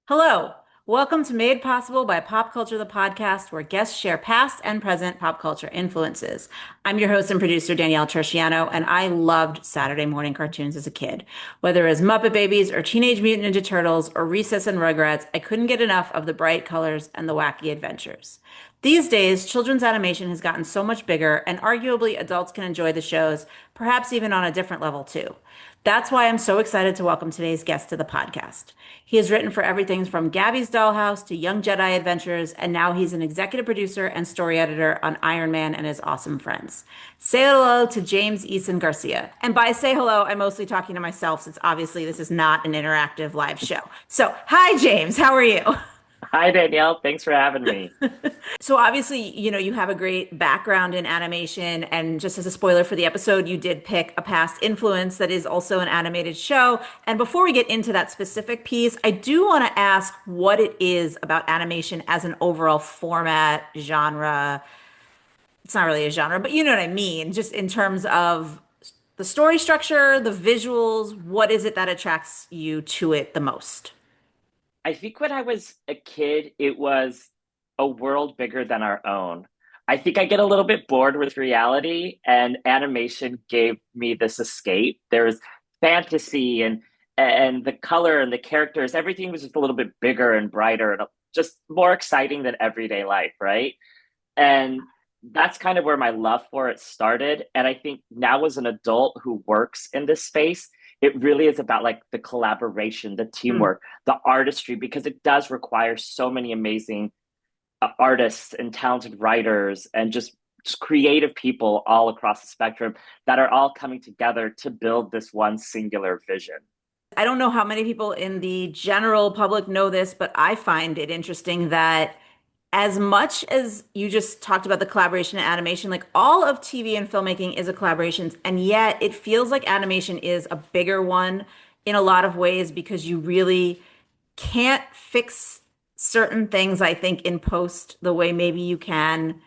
Hello, welcome to Made Possible by Pop Culture, the podcast where guests share past and present pop culture influences. I'm your host and producer, Danielle Terciano, and I loved Saturday morning cartoons as a kid. Whether it was Muppet Babies or Teenage Mutant Ninja Turtles or Recess and Rugrats, I couldn't get enough of the bright colors and the wacky adventures. These days, children's animation has gotten so much bigger, and arguably adults can enjoy the shows, perhaps even on a different level too. That's why I'm so excited to welcome today's guest to the podcast. He has written for everything from Gabby's Dollhouse to Young Jedi Adventures, and now he's an executive producer and story editor on Iron Man and His Awesome Friends. Say hello to James Eason-Garcia. And by say hello, I'm mostly talking to myself since obviously this is not an interactive live show. So, hi, James. How are you? Hi, Danielle. Thanks for having me. So obviously, you have a great background in animation, and just as a spoiler for the episode, you did pick a past influence that is also an animated show. And before we get into that specific piece, I do want to ask what it is about animation as an overall format, genre. It's not really a genre, but you know what I mean, just in terms of the story structure, the visuals, what is it that attracts you to it the most? I think when I was a kid, it was a world bigger than our own. I think I get a little bit bored with reality, and animation gave me this escape. There was fantasy and the color and the characters, everything was just a little bit bigger and brighter and just more exciting than everyday life, right? And that's kind of where my love for it started. And I think now as an adult who works in this space, it really is about like the collaboration, the Hmm. teamwork, the artistry, because it does require so many amazing artists and talented writers and just creative people all across the spectrum that are all coming together to build this one singular vision. I don't know how many people in the general public know this, but I find it interesting that as much as you just talked about the collaboration and animation, like all of TV and filmmaking is a collaboration, and yet it feels like animation is a bigger one in a lot of ways because you really can't fix certain things, I think, in post the way maybe you can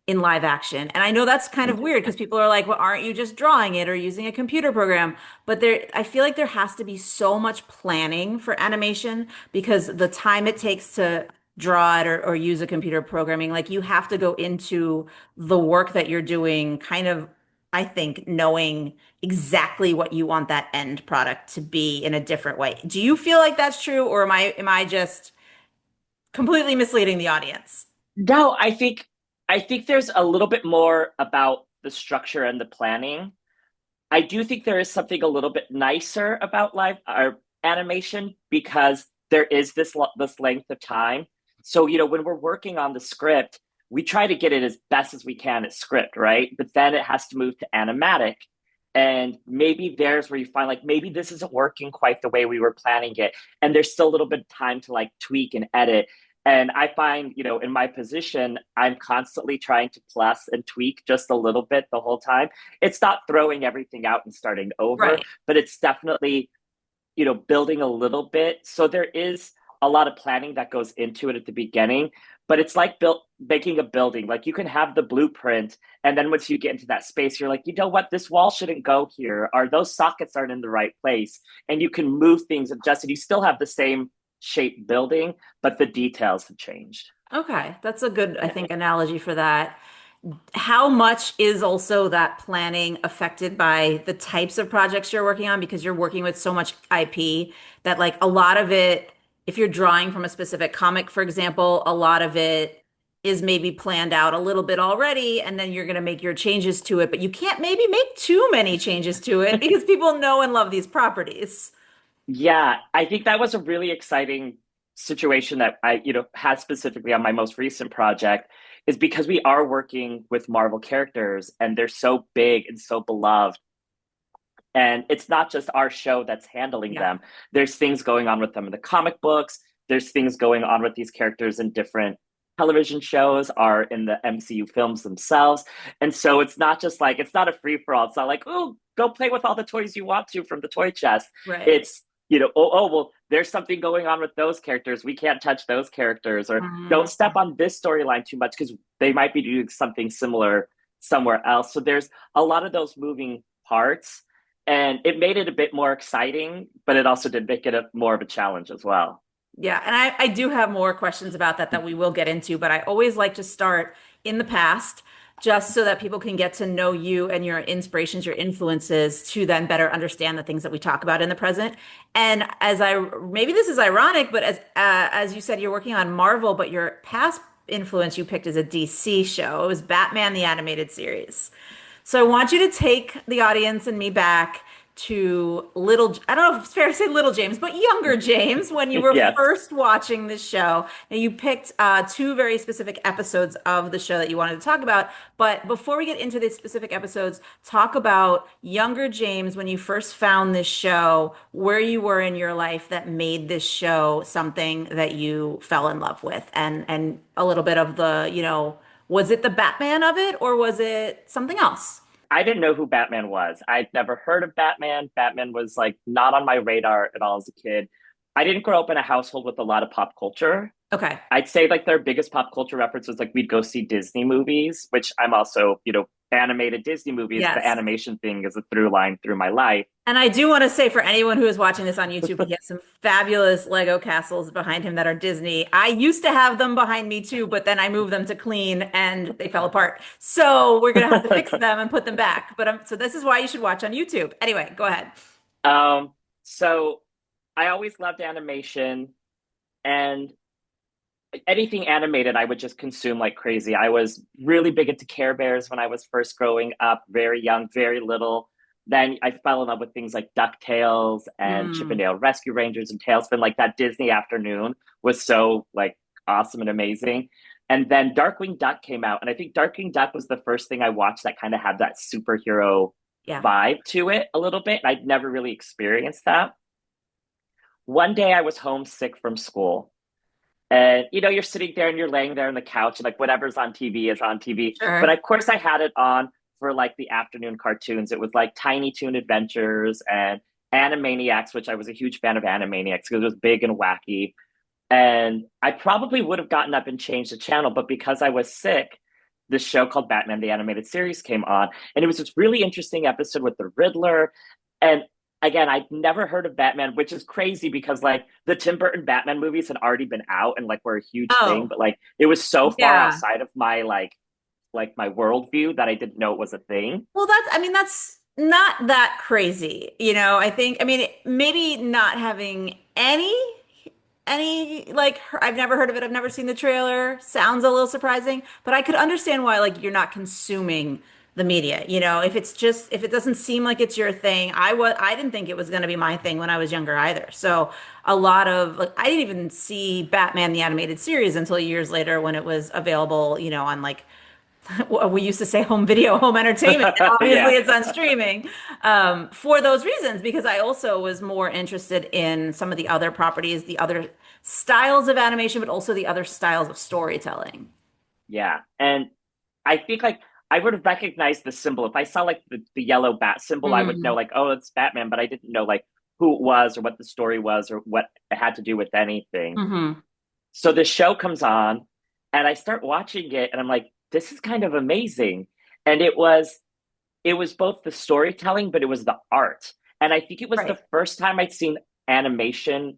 in live action. And I know that's kind of weird because people are like, well, aren't you just drawing it or using a computer program? But I feel like there has to be so much planning for animation because the time it takes to draw it or use a computer programming, like you have to go into the work that you're doing, kind of, I think, knowing exactly what you want that end product to be in a different way. Do you feel like that's true, or am I just completely misleading the audience? No, I think there's a little bit more about the structure and the planning. I do think there is something a little bit nicer about live or animation because there is this length of time. So, when we're working on the script, we try to get it as best as we can at script, right? But then it has to move to animatic. And maybe there's where you find like maybe this isn't working quite the way we were planning it. And there's still a little bit of time to like tweak and edit. And I find, in my position, I'm constantly trying to plus and tweak just a little bit the whole time. It's not throwing everything out and starting over, Right. but it's definitely, building a little bit. So there is a lot of planning that goes into it at the beginning, but it's like built making a building. Like you can have the blueprint, and then once you get into that space, you're like, you know what, this wall shouldn't go here, or those sockets aren't in the right place, and you can move things, adjust it. You still have the same shape building, but the details have changed. Okay, that's a good, I Yeah. think, analogy for that. How much is also that planning affected by the types of projects you're working on? Because you're working with so much IP that, like, a lot of it, if you're drawing from a specific comic, for example, a lot of it is maybe planned out a little bit already, and then you're going to make your changes to it, but you can't maybe make too many changes to it because people know and love these properties. Yeah, I think that was a really exciting situation that I, had specifically on my most recent project is because we are working with Marvel characters and they're so big and so beloved. And it's not just our show that's handling Yeah. them. There's things going on with them in the comic books. There's things going on with these characters in different television shows, are in the MCU films themselves. And so it's not just like, it's not a free for all. It's not like, oh, go play with all the toys you want to from the toy chest. Right. It's, oh, well, there's something going on with those characters. We can't touch those characters, or don't Mm, step on this storyline too much because they might be doing something similar somewhere else. So there's a lot of those moving parts, and it made it a bit more exciting, but it also did make it more of a challenge as well. yeah, and I do have more questions about that we will get into, but I always like to start in the past just so that people can get to know you and your inspirations, your influences to then better understand the things that we talk about in the present. And maybe this is ironic, but as you said, you're working on Marvel, but your past influence you picked is a DC show. It was Batman the Animated Series. So I want you to take the audience and me back to I don't know if it's fair to say little James, but younger James, when you were Yes. first watching this show. And you picked two very specific episodes of the show that you wanted to talk about. But before we get into these specific episodes, talk about younger James when you first found this show, where you were in your life that made this show something that you fell in love with, and a little bit of was it the Batman of it or was it something else? I didn't know who Batman was. I'd never heard of Batman. Batman was like not on my radar at all as a kid. I didn't grow up in a household with a lot of pop culture. Okay. I'd say like their biggest pop culture reference was like we'd go see Disney movies, which I'm also, animated Disney movies. The Yes. animation thing is a through line through my life. And I do want to say for anyone who is watching this on YouTube, he has some fabulous Lego castles behind him that are Disney. I used to have them behind me too, but then I moved them to clean and they fell apart. So we're gonna have to fix them and put them back. So this is why you should watch on YouTube. Anyway, go ahead. so I always loved animation, and anything animated I would just consume like crazy. I was really big into Care Bears when I was first growing up, very young, very little. Then I fell in love with things like DuckTales and Mm, Chippendale Rescue Rangers and Tailspin. Like that Disney afternoon was so like awesome and amazing. And then Darkwing Duck came out, and I think Darkwing Duck was the first thing I watched that kind of had that superhero yeah. vibe to it a little bit. I'd never really experienced that. One day I was homesick from school, and you're sitting there and you're laying there on the couch and like whatever's on TV is on TV. But Sure. of course I had it on for like the afternoon cartoons. It was like Tiny Toon Adventures and Animaniacs, which I was a huge fan of Animaniacs because it was big and wacky. And I probably would have gotten up and changed the channel, but because I was sick, this show called Batman the Animated Series came on, and it was this really interesting episode with the Riddler. And again, I'd never heard of Batman, which is crazy because like the Tim Burton Batman movies had already been out and like were a huge thing, Oh, but like it was so far yeah. outside of my like my worldview that I didn't know it was a thing. Well, I mean, that's not that crazy. I mean, maybe not having like, I've never heard of it. I've never seen the trailer. Sounds a little surprising, but I could understand why, like, you're not consuming the media. If it doesn't seem like it's your thing, I didn't think it was going to be my thing when I was younger either. So a lot of, like, I didn't even see Batman the animated series until years later when it was available, on like we used to say home video, home entertainment. And obviously, Yeah. it's on streaming for those reasons, because I also was more interested in some of the other properties, the other styles of animation, but also the other styles of storytelling. Yeah. And I think like I would have recognized the symbol. If I saw like the yellow bat symbol, I would know Mm, like, oh, it's Batman, but I didn't know like who it was or what the story was or what it had to do with anything. hmm. So the show comes on and I start watching it and I'm like, this is kind of amazing. And it was both the storytelling, but it was the art. And I think it was the Right. first time I'd seen animation,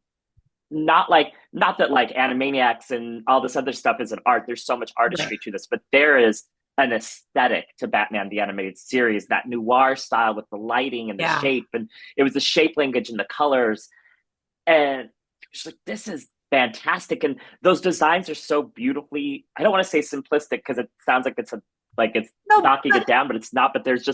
not that like Animaniacs and all this other stuff is an art. There's so much Right. artistry to this, but there is an aesthetic to Batman the Animated Series, that noir style with the lighting and the Yeah. shape, and it was the shape language and the colors. And it's like, this is fantastic. And those designs are so beautifully, I don't want to say simplistic because it sounds like it's No, knocking it down, but it's not. But it's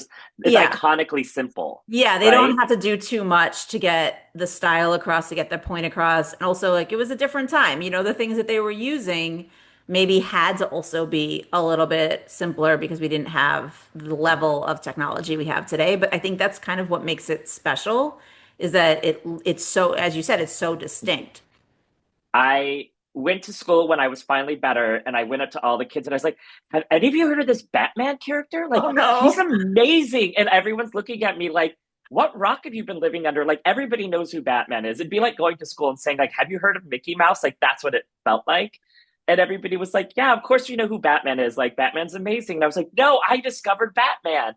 yeah. iconically simple, Yeah, they don't right? have to do too much to get the style across, to get the point across. And also, like, it was a different time. The things that they were using maybe had to also be a little bit simpler because we didn't have the level of technology we have today. But I think that's kind of what makes it special, is that it's so, as you said, it's so distinct. I went to school when I was finally better, and I went up to all the kids and I was like, have any of you heard of this Batman character? Like, Oh he's no. amazing. And everyone's looking at me like, what rock have you been living under? Like everybody knows who Batman is. It'd be like going to school and saying, like, have you heard of Mickey Mouse? Like that's what it felt like. And everybody was like, yeah, of course you know who Batman is. Like Batman's amazing. And I was like, no, I discovered Batman.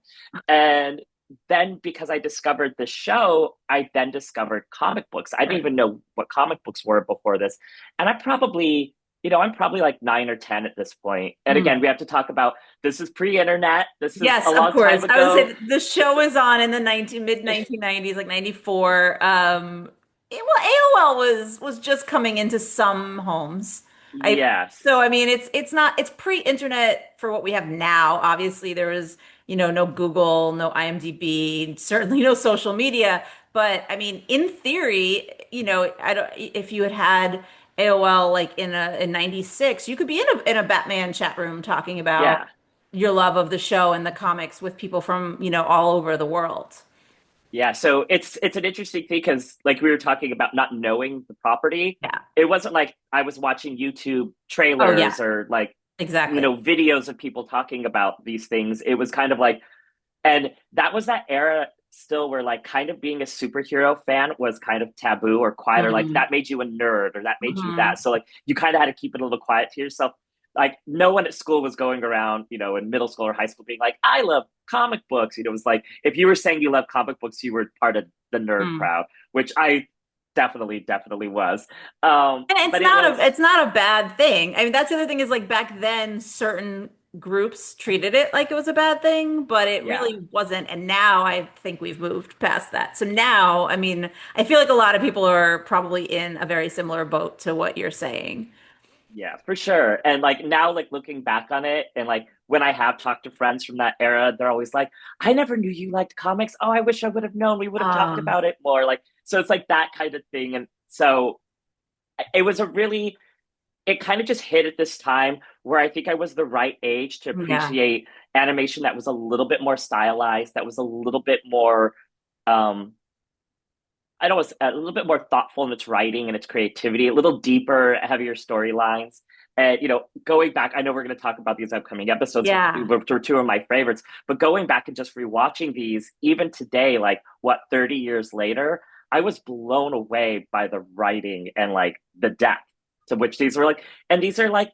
And then because I discovered the show, I then discovered comic books. I didn't Right. even know what comic books were before this. And I'm probably like 9 or 10 at this point. And again, Mm. we have to talk about this is pre-internet. This is Yes, a of long course. time I would ago. say the show was on in the 19 mid 1990s, like 94. Well, AOL was just coming into some homes. I so Yes. I mean it's not it's pre-internet for what we have now. Obviously there was, no Google, no IMDb, certainly no social media, but I mean in theory, I don't if you had AOL like in 96, you could be in a Batman chat room talking about Yeah. your love of the show and the comics with people from, all over the world. Yeah. So it's an interesting thing because like we were talking about not knowing the property. Yeah. It wasn't like I was watching YouTube Oh, yeah, trailers or like, exactly. videos of people talking about these things. It was kind of like, and that was that era still where like kind of being a superhero fan was kind of taboo or quiet or like Mm-hmm. that made you a nerd or that made you that. Mm-hmm. So like you kind of had to keep it a little quiet to yourself. Like no one at school was going around, in middle school or high school being like, I love comic books. It was like if you were saying you love comic books, you were part of the nerd Mm. crowd, which I definitely was. And But it was, it's not a bad thing. I mean, that's the other thing is like back then, certain groups treated it like it was a bad thing, but it yeah. really wasn't. And now I think we've moved past that. So now, I mean, I feel like a lot of people are probably in a very similar boat to what you're saying. Yeah, for sure. And like now, like looking back on it, and like when I have talked to friends from that era, they're always like, I never knew you liked comics. Oh, I wish I would have known. We would have talked Um, about it more. Like, so it's like that kind of thing. And so it was a really, it kind of just hit at this time where I think I was the right age to yeah. appreciate animation that was a little bit more stylized, that was a little bit more, um, I don't know, a little bit more thoughtful in its writing and its creativity, a little deeper, heavier storylines. And going back, I know we're going to talk about these upcoming episodes, Yeah. which were two of my favorites. But going back and just rewatching these, even today, like what 30 years later, I was blown away by the writing and like the depth to which these were like, and these are like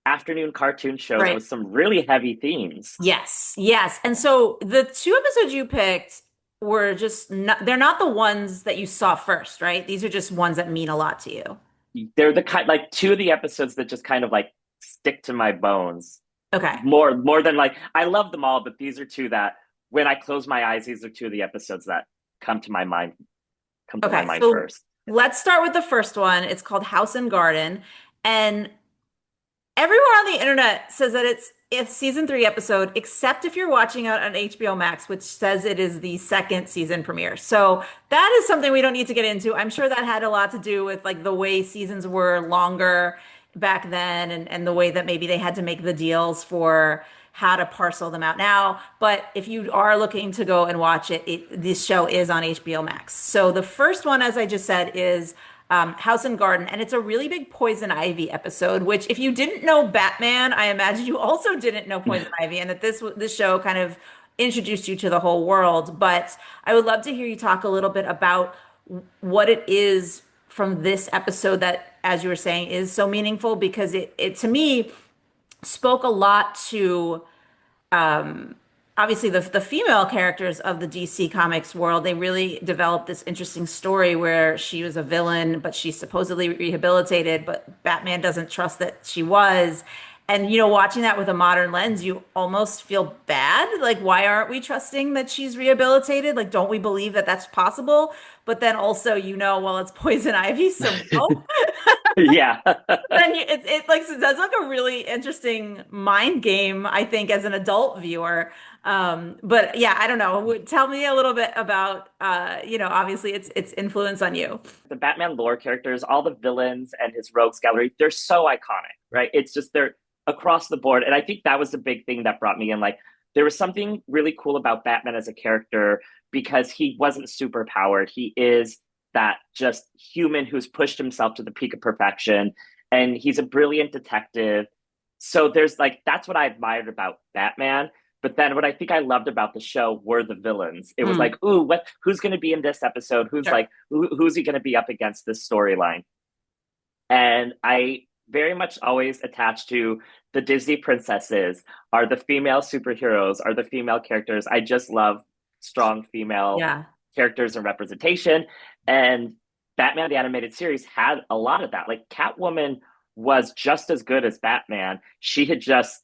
afternoon cartoon shows Right. with some really heavy themes. Yes, yes. And so the two episodes you picked were just not, they're not the ones that you saw first, right? These are just ones that mean a lot to you. They're the kind like two of the episodes that just kind of like stick to my bones Okay. more than like I love them all, but these are two that when I close my eyes, these are two of the episodes that come to my mind come to my Okay. mind So first. let's start with the first one. It's called House and Garden. And everyone on the internet says that it's season three episode, except if you're watching it on HBO Max, which says it is the second season premiere. So that is something we don't need to get into. I'm sure that had a lot to do with like the way seasons were longer back then and the way that maybe they had to make the deals for how to parcel them out now. But if you are looking to go and watch it, this show is on HBO Max. So the first one, as I just said, is House and Garden, and it's a really big Poison Ivy episode. Which, if you didn't know Batman, I imagine you also didn't know Poison Ivy, and that this show kind of introduced you to the whole world. But I would love to hear you talk a little bit about what it is from this episode that, as you were saying, is so meaningful because it to me spoke a lot to obviously the female characters of the DC Comics world. They really developed this interesting story where she was a villain, but she's supposedly rehabilitated, but Batman doesn't trust that she was. And watching that with a modern lens, you almost feel bad. Like, why aren't we trusting that she's rehabilitated? Like, don't we believe that that's possible? But then also, well, it's Poison Ivy, so no. Yeah. Then it like so does like a really interesting mind game, I think, as an adult viewer. But yeah, I don't know. Tell me a little bit about obviously its influence on you. The Batman lore characters, all the villains and his rogues gallery, they're so iconic, right? It's just they're across the board. And I think that was the big thing that brought me in. Like there was something really cool about Batman as a character because he wasn't super powered. He is that just human who's pushed himself to the peak of perfection. And he's a brilliant detective. So there's like that's what I admired about Batman. But then what I think I loved about the show were the villains. It was Mm, like, ooh, who's going to be in this episode? sure. Who's he going to be up against this storyline? And I very much always attach to the Disney princesses are the female superheroes, are the female characters. I just love strong female Yeah. characters and representation. And Batman the Animated Series had a lot of that. Like Catwoman was just as good as Batman. She had just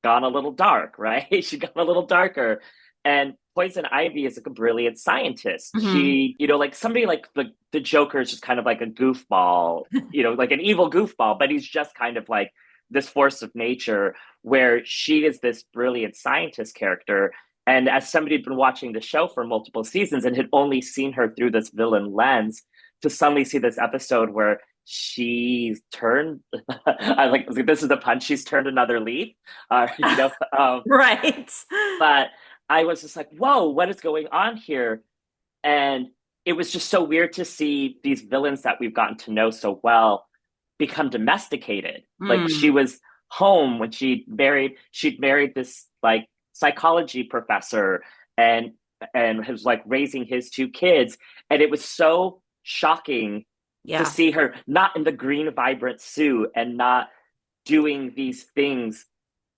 gone a little dark, right? She got a little darker. And Poison Ivy is like a brilliant scientist. Hmm. She, like somebody like the Joker is just kind of like a goofball, like an evil goofball, but he's just kind of like this force of nature where she is this brilliant scientist character. And as somebody had been watching the show for multiple seasons and had only seen her through this villain lens, to suddenly see this episode where she's turned I was like, this is the punch, she's turned another leaf. uh you know um Right. but I was just like, whoa, what is going on here? And it was just so weird to see these villains that we've gotten to know so well become domesticated. Like she Mm, was home when she'd married this like psychology professor, and was like raising his two kids. And it was so shocking to yeah. see her not in the green vibrant suit and not doing these things,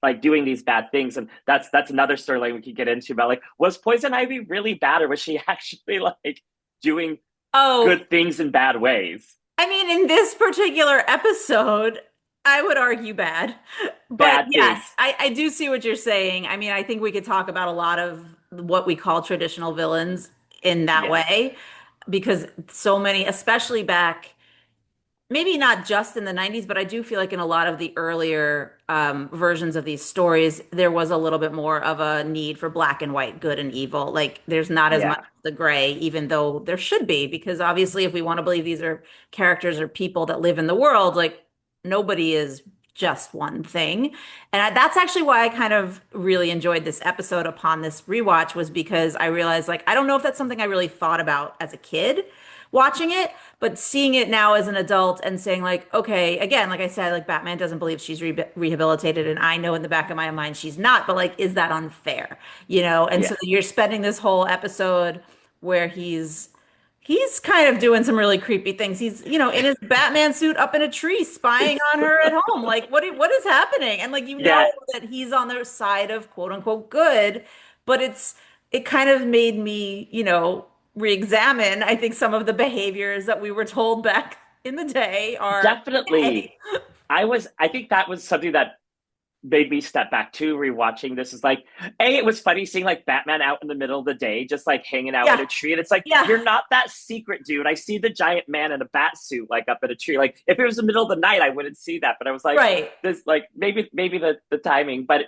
like doing these bad things. And that's another storyline we could get into about, like, was Poison Ivy really bad, or was she actually like doing Oh, good things in bad ways? I mean, in this particular episode, I would argue bad. But Bad yes, things. I do see what you're saying. I mean, I think we could talk about a lot of what we call traditional villains in that Yeah. way, because so many, especially back maybe not just in the 90s, but I do feel like in a lot of the earlier versions of these stories, there was a little bit more of a need for black and white, good and evil. Like there's not as much Yeah. of the gray, even though there should be, because obviously, if we want to believe these are characters or people that live in the world, like nobody is just one thing. And that's actually why I kind of really enjoyed this episode upon this rewatch, was because I realized, like, I don't know if that's something I really thought about as a kid watching it, but seeing it now as an adult and saying like, okay, again, like I said, like Batman doesn't believe she's rehabilitated, and I know in the back of my mind she's not, but like, is that unfair? And so Yeah. you're spending this whole episode where he's kind of doing some really creepy things. He's, in his Batman suit up in a tree spying on her at home. Like, what is happening? And like, Yeah. that he's on the side of quote unquote good, but it kind of made me, re-examine, I think, some of the behaviors that we were told back in the day are okay. Definitely. I think that was something that made me step back too, rewatching this. Is like, it was funny seeing like Batman out in the middle of the day just like hanging out in Yeah. a tree, and it's like, Yeah. you're not that secret, dude. I see the giant man in a bat suit like up in a tree. Like if it was the middle of the night I wouldn't see that, but I was like, Right. this, like, maybe the timing. But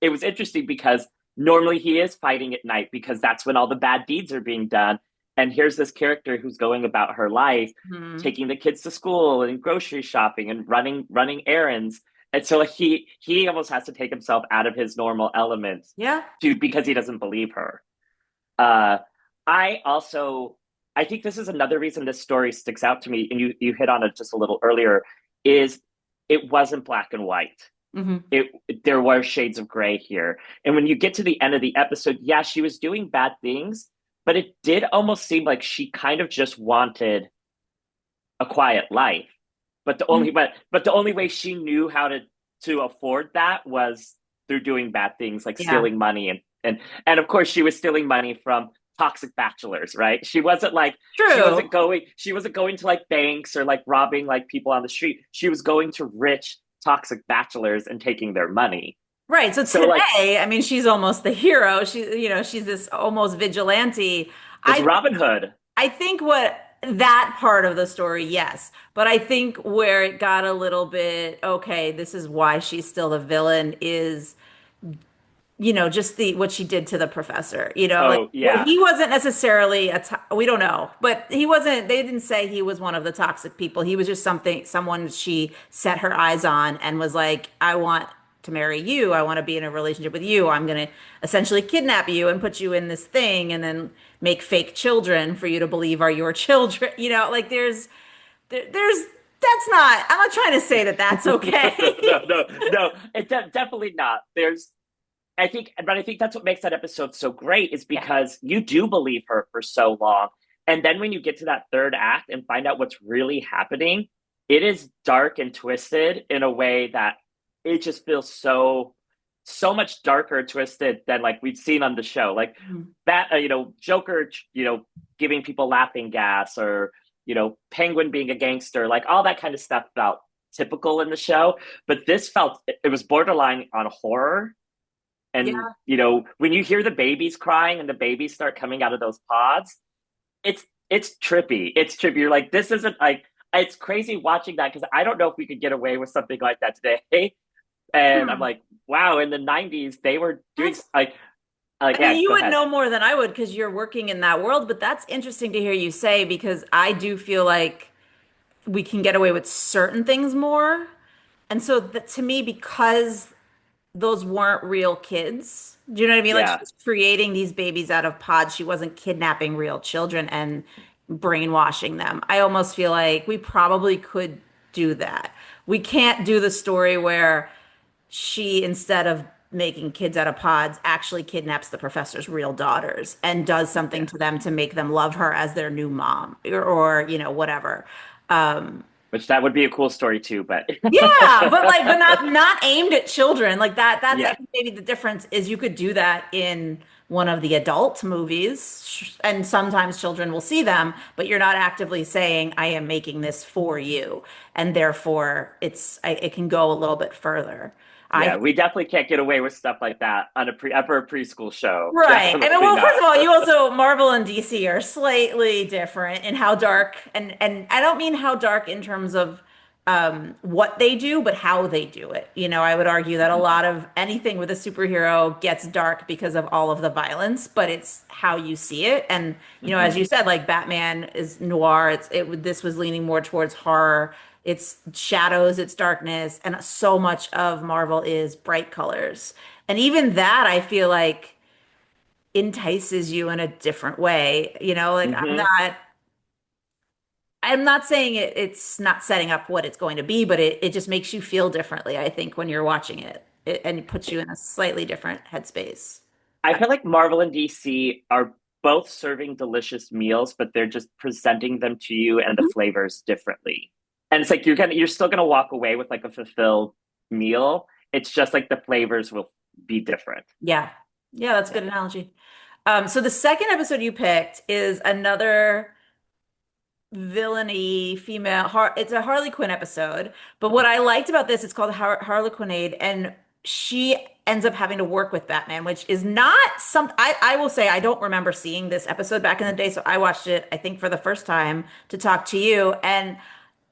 it was interesting because normally he is fighting at night because that's when all the bad deeds are being done. And here's this character who's going about her life, Hmm. taking the kids to school and grocery shopping and running errands. And so like he almost has to take himself out of his normal element Yeah. to, because he doesn't believe her. Uh, I also, I think this is another reason this story sticks out to me, and you hit on it just a little earlier, is it wasn't black and white. Hmm. It There were shades of gray here. And when you get to the end of the episode, yeah, she was doing bad things, but it did almost seem like she kind of just wanted a quiet life. But the only way she knew how to afford that was through doing bad things, like Yeah. stealing money. And of course she was stealing money from toxic bachelors, right? True. She wasn't going to like banks or like robbing like people on the street. She was going to rich toxic bachelors and taking their money. Right. So So like, today, I mean, she's almost the hero. She's this almost vigilante. it's I Robin Hood. I think what that part of the story, yes. But I think where it got a little bit, okay, this is why she's still the villain, is just the what she did to the professor. Like Oh yeah. he wasn't necessarily we don't know, but he wasn't, they didn't say he was one of the toxic people. He was just someone she set her eyes on and was like, I want to marry you. I want to be in a relationship with you. I'm going to essentially kidnap you and put you in this thing and then make fake children for you to believe are your children. Like there's I'm not trying to say that that's No, okay. no, no, no. Definitely not. but I think that's what makes that episode so great is Yeah. because you do believe her for so long. And then when you get to that third act and find out what's really happening, it is dark and twisted in a way that it just feels so much darker and twisted than like we've seen on the show. Like Mhm. that, Joker, giving people laughing gas or, Penguin being a gangster, like all that kind of stuff felt typical in the show. But this felt, it was borderline on horror and Yeah. when you hear the babies crying and the babies start coming out of those pods, it's trippy. It's trippy. You're like, this isn't like it's crazy watching that because I don't know if we could get away with something like that today. And I'm Hmm. like, wow, in the '90s they were doing That's, like I mean, yeah, you go would ahead. know more than I would because you're working in that world, but that's interesting to hear you say because I do feel like we can get away with certain things more. And so that to me, because those weren't real kids. Do you know what I mean? Like she Yeah, was creating these babies out of pods. She wasn't kidnapping real children and brainwashing them. I almost feel like we probably could do that. We can't do the story where she, instead of making kids out of pods, actually kidnaps the professor's real daughters and does something yeah. to them to make them love her as their new mom or whatever. Um, Which that would be a cool story too, but yeah, but like, but not aimed at children like that. That's I yeah, think maybe the difference is you could do that in one of the adult movies, and sometimes children will see them, but you're not actively saying, "I am making this for you," and therefore it can go a little bit further. I yeah. We definitely can't get away with stuff like that on a ever a preschool show. Right. I mean, Definitely well, first not. of all, you also Marvel and DC are slightly different in how dark and I don't mean how dark in terms of what they do, but how they do it. I would argue that a Mhm. lot of anything with a superhero gets dark because of all of the violence, but it's how you see it. And as Mhm. you said, like Batman is noir. This was leaning more towards horror. It's shadows, it's darkness, and so much of Marvel is bright colors. And even that, I feel like entices you in a different way. Like Mhm. I'm not saying it's not setting up what it's going to be, but it just makes you feel differently, I think, when you're watching it and it puts you in a slightly different headspace. I feel like Marvel and DC are both serving delicious meals, but they're just presenting them to you and the Mhm. flavors differently. And it's like you're still gonna walk away with like a fulfilled meal. It's just like the flavors will be different. Yeah. Yeah, that's a Yeah. good analogy. So the second episode you picked is another villainy female it's a Harley Quinn episode, but what I liked about this, it's called Harlequinade, and she ends up having to work with Batman, which is not some I will say I don't remember seeing this episode back in the day, so I watched it I think for the first time to talk to you. And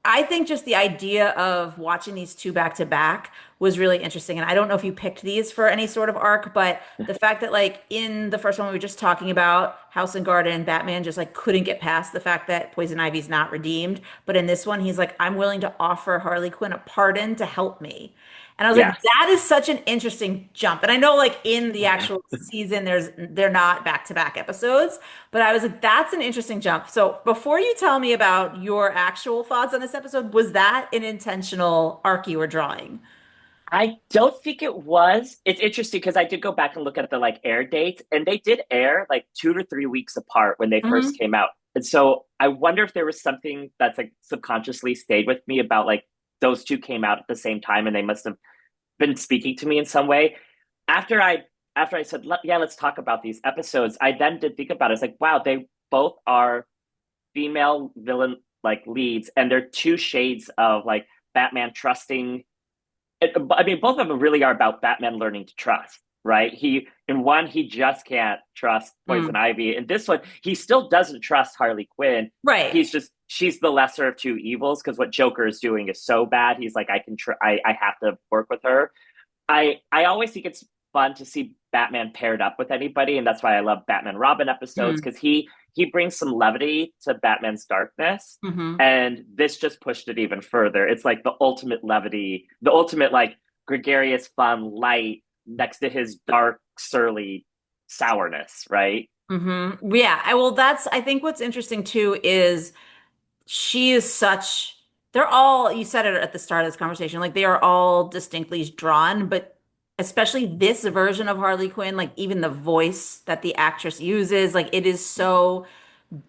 I think just the idea of watching these two back to back was really interesting. And I don't know if you picked these for any sort of arc, but the fact that like in the first one we were just talking about House and Garden, Batman just like couldn't get past the fact that Poison Ivy's not redeemed. But in this one, he's like, I'm willing to offer Harley Quinn a pardon to help me. And I was like, Yeah. that is such an interesting jump. And I know like in the actual season, they're not back-to-back episodes, but I was like, that's an interesting jump. So before you tell me about your actual thoughts on this episode, was that an intentional arc you were drawing? I don't think it was. It's interesting because I did go back and look at the like air dates, and they did air like 2 to 3 weeks apart when they first Hmm. came out. And so I wonder if there was something that's like subconsciously stayed with me about like those two came out at the same time, and they must have been speaking to me in some way. After I after I said, yeah, let's talk about these episodes, I then did think about it. It's like, wow, they both are female villain like leads, and they're two shades of like Batman trusting I mean, both of them really are about Batman learning to trust, right? In one, he just can't trust Poison Mm. Ivy. In this one, he still doesn't trust Harley Quinn. Right. She's the lesser of two evils because what Joker is doing is so bad. He's like, I have to work with her. I always think it's fun to see Batman paired up with anybody, and that's why I love Batman Robin episodes Mm. because he brings some levity to Batman's darkness, Hmm. and this just pushed it even further. It's like the ultimate levity, the ultimate like gregarious, fun, light next to his dark, surly sourness, right? Yeah. Well, that's, I think what's interesting too is she is they're all, you said it at the start of this conversation, like they are all distinctly drawn, but especially this version of Harley Quinn, like even the voice that the actress uses, like it is so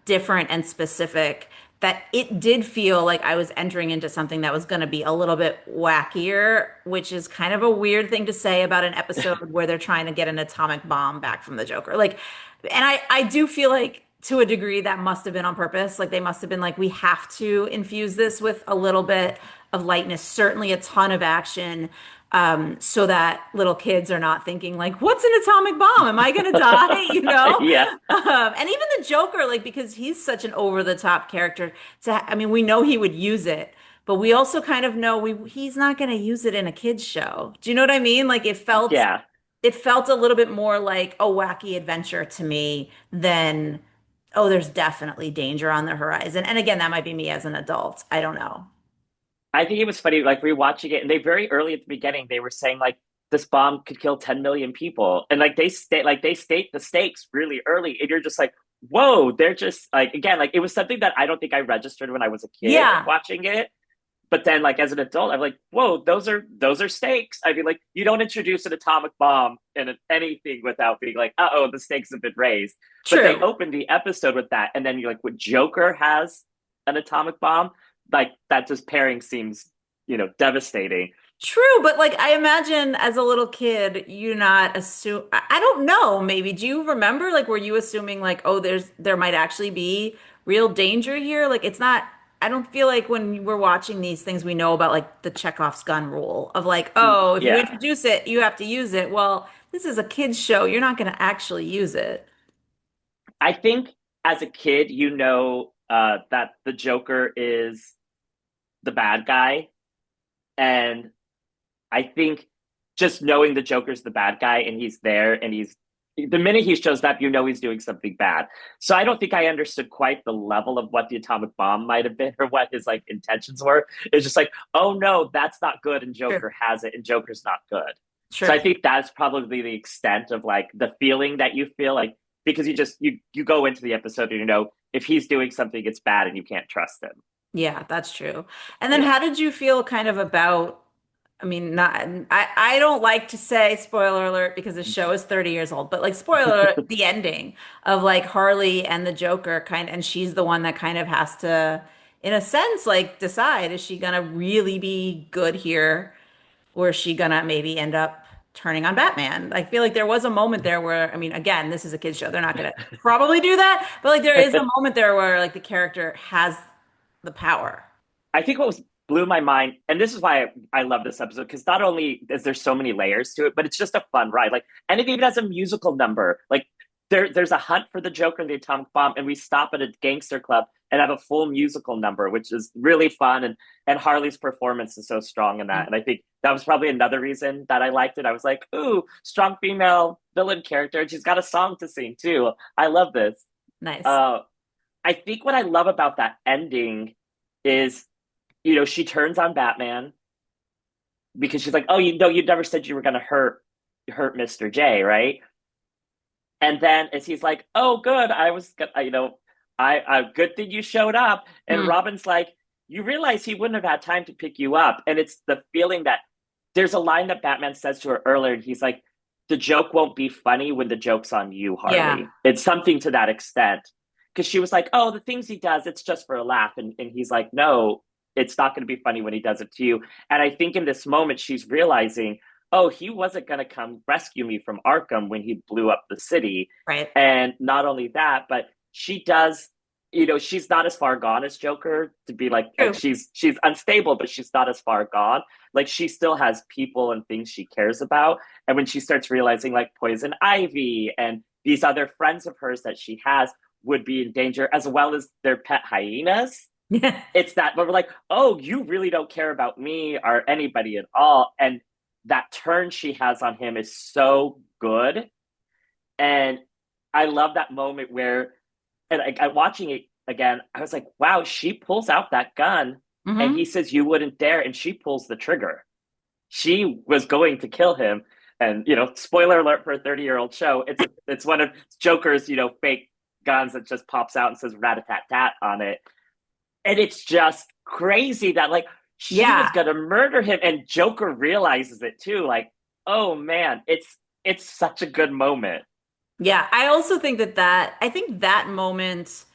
different and specific that it did feel like I was entering into something that was going to be a little bit wackier, which is kind of a weird thing to say about an episode where they're trying to get an atomic bomb back from the Joker. Like, and I do feel like to a degree that must have been on purpose. Like they must have been like, we have to infuse this with a little bit of lightness, certainly a ton of action, so that little kids are not thinking like, "What's an atomic bomb? Am I gonna die?" You know? Yeah. And even the Joker, like because he's such an over-the-top character, I mean, we know he would use it, but we also kind of know he's not gonna use it in a kids show. Do you know what I mean? Like Yeah. it felt a little bit more like a wacky adventure to me than, oh, there's definitely danger on the horizon. And again, that might be me as an adult. I don't know. I think it was funny, like rewatching it, and they very early at the beginning they were saying like this bomb could kill 10 million people, and like they state the stakes really early, and you're just like, whoa, they're just like again like it was something that I don't think I registered when I was a kid Yeah, watching it, but then like as an adult I'm like, whoa, those are stakes. I mean, like you don't introduce an atomic bomb in anything without being like, uh-oh, the stakes have been raised. But they true. opened the episode with that, and then you're like, what, Joker has an atomic bomb, like that just pairing seems, devastating. True, but like I imagine as a little kid, you not assume I don't know, maybe. Do you remember like were you assuming like, oh, there might actually be real danger here? Like it's not I don't feel like when we're watching these things we know about like the Chekhov's gun rule of like, oh, if you Yeah. introduce it, you have to use it. Well, this is a kid's show. You're not going to actually use it. I think as a kid, that the Joker is the bad guy. And I think just knowing the Joker's the bad guy and he's there and the minute he shows up, he's doing something bad. So I don't think I understood quite the level of what the atomic bomb might have been or what his like intentions were. It's just like, oh no, that's not good, and True. Joker has it, and Joker's not good. So I True. think that's probably the extent of like the feeling that you feel like, because you go into the episode and if he's doing something, it's bad and you can't trust him. Yeah, that's true. And then Yeah. how did you feel kind of about, I mean, not I don't like to say spoiler alert because the show is 30 years old, but like spoiler alert, the ending of like Harley and the Joker and she's the one that kind of has to, in a sense, like decide, is she gonna really be good here or is she gonna maybe end up turning on Batman? I feel like there was a moment there where, I mean, again, this is a kid's show. They're not gonna probably do that, but like there is a moment there where like the character has the power. I think what blew my mind, and this is why I love this episode, because not only is there so many layers to it, but it's just a fun ride. Like, and it even has a musical number. Like, there's a hunt for the Joker and the atomic bomb, and we stop at a gangster club and have a full musical number, which is really fun. And Harley's performance is so strong in that, and I think that was probably another reason that I liked it. I was like, ooh, strong female villain character, and she's got a song to sing too. I love this. Nice. Uh, I think what I love about that ending is, she turns on Batman because she's like, "Oh, you never said you were going to hurt Mr. J, right?" And then as he's like, "Oh, good, I was, I good thing you showed up." And Hmm. Robin's like, "You realize he wouldn't have had time to pick you up." And it's the feeling that there's a line that Batman says to her earlier, and he's like, "The joke won't be funny when the joke's on you, Yeah. Harley." It's something to that extent. Because she was like, "Oh, the things he does, it's just for a laugh." And he's like, "No, it's not going to be funny when he does it to you." And I think in this moment, she's realizing, oh, he wasn't going to come rescue me from Arkham when he blew up the city. Right. And not only that, but she does, she's not as far gone as Joker to be like True. she's unstable, but she's not as far gone. Like she still has people and things she cares about. And when she starts realizing like Poison Ivy and these other friends of hers that she has would be in danger, as well as their pet hyenas, Yeah. it's that where we're like, oh, you really don't care about me or anybody at all. And that turn she has on him is so good. And I love that moment where, and watching it again, I was like, wow, she pulls out that gun and he Hmm. says, you wouldn't dare. And she pulls the trigger. She was going to kill him. And, spoiler alert for a 30-year-old show, it's one of Joker's, fake guns that just pops out and says rat a tat tat on it. And it's just crazy that like she was Yeah. gonna murder him, and Joker realizes it too. Like oh man, it's such a good moment. Yeah, I also think I think that moment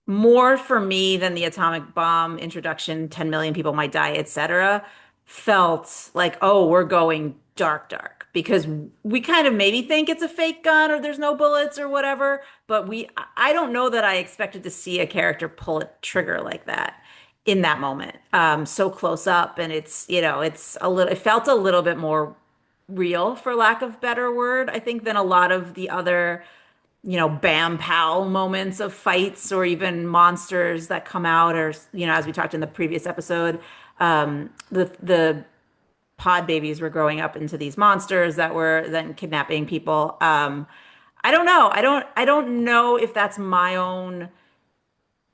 more for me than the atomic bomb introduction, 10 million people might die, etc., felt like, oh, we're going dark, dark. Because we kind of maybe think it's a fake gun or there's no bullets or whatever, but I don't know that I expected to see a character pull a trigger like that in that moment. So close up and it felt a little bit more real, for lack of better word, I think, than a lot of the other bam pow moments of fights or even monsters that come out or, as we talked in the previous episode, the pod babies were growing up into these monsters that were then kidnapping people. I don't know. I don't know if that's my own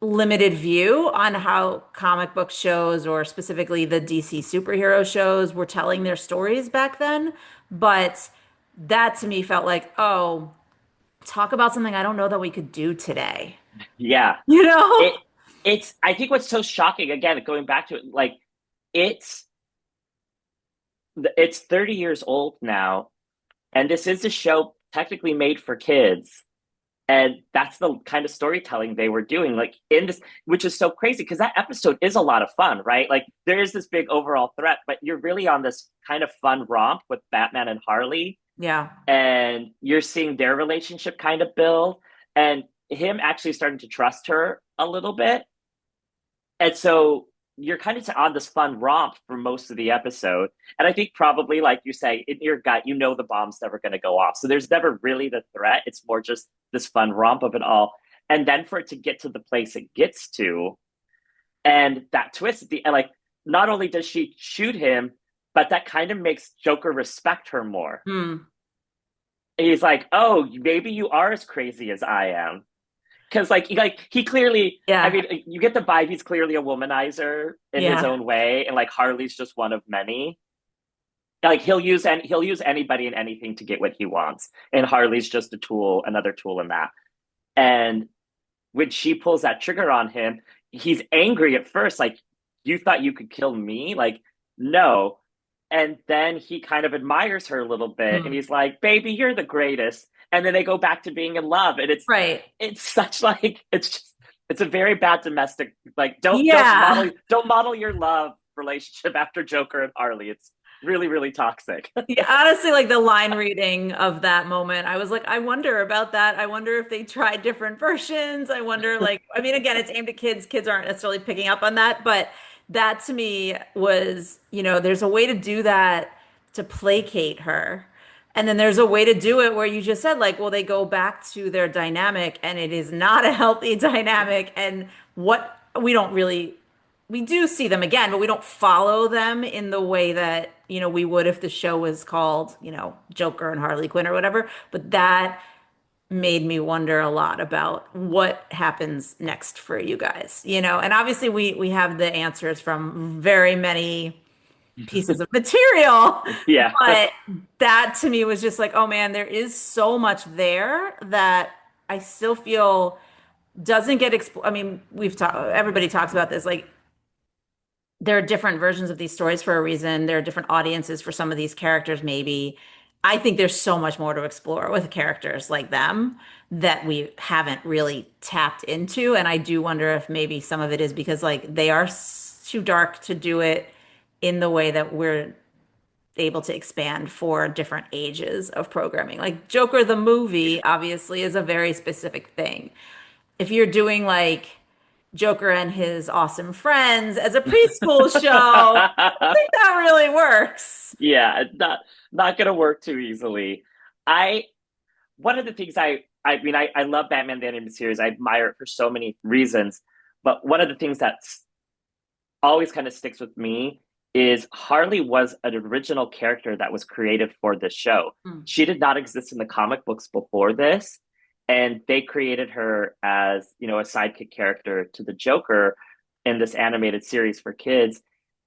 limited view on how comic book shows or specifically the DC superhero shows were telling their stories back then, but that to me felt like, oh, talk about something I don't know that we could do today. Yeah. You know? It it's I think what's so shocking, again, going back to it, like it's it's 30 years old now, and this is a show technically made for kids. And that's the kind of storytelling they were doing, like in this, which is so crazy because that episode is a lot of fun, right? Like there is this big overall threat, but you're really on this kind of fun romp with Batman and Harley, Yeah. and you're seeing their relationship kind of build, and him actually starting to trust her a little bit. And so you're kind of on this fun romp for most of the episode. And I think probably, like you say, in your gut, you know the bomb's never going to go off. So there's never really the threat. It's more just this fun romp of it all. And then for it to get to the place it gets to, and that twist at the end, like, not only does she shoot him, but that kind of makes Joker respect her more. Hmm. He's like, oh, maybe you are as crazy as I am. Because like he clearly, I Yeah. mean, you get the vibe he's clearly a womanizer in his Yeah. own way, and like Harley's just one of many. Like he'll use anybody and anything to get what he wants, and Harley's just a tool, another tool in that. And when she pulls that trigger on him, he's angry at first, like, you thought you could kill me? Like, no. And then he kind of admires her a little bit and Hmm. he's like, baby, you're the greatest. And then they go back to being in love. And Right. it's such like it's just it's a very bad domestic, like, Yeah. don't model your love relationship after Joker and Harley. It's really, really toxic. Yeah, honestly, like the line reading of that moment, I was like, I wonder about that. I wonder if they tried different versions. I wonder, like, I mean, again, it's aimed at kids. Kids aren't necessarily picking up on that, but that to me was, there's a way to do that to placate her. And then there's a way to do it where you just said, like, well, they go back to their dynamic and it is not a healthy dynamic. And what we don't really we do see them again, but we don't follow them in the way that, we would if the show was called, Joker and Harley Quinn or whatever. But that made me wonder a lot about what happens next for you guys, and obviously we have the answers from very many pieces of material, Yeah. but that to me was just like, oh man, there is so much there that I still feel doesn't get I mean, we've talked everybody talks about this, like there are different versions of these stories for a reason. There are different audiences for some of these characters, maybe. I think there's so much more to explore with characters like them that we haven't really tapped into. And I do wonder if maybe some of it is because like they are too dark to do it in the way that we're able to expand for different ages of programming. Like Joker the movie obviously is a very specific thing. If you're doing like Joker and his awesome friends as a preschool show, I don't think that really works. Yeah, not gonna work too easily. I One of the things I mean, I love Batman the Animated Series. I admire it for so many reasons. But one of the things that's always kind of sticks with me is Harley was an original character that was created for this show. Hmm. She did not exist in the comic books before this, and they created her as, a sidekick character to the Joker in this animated series for kids,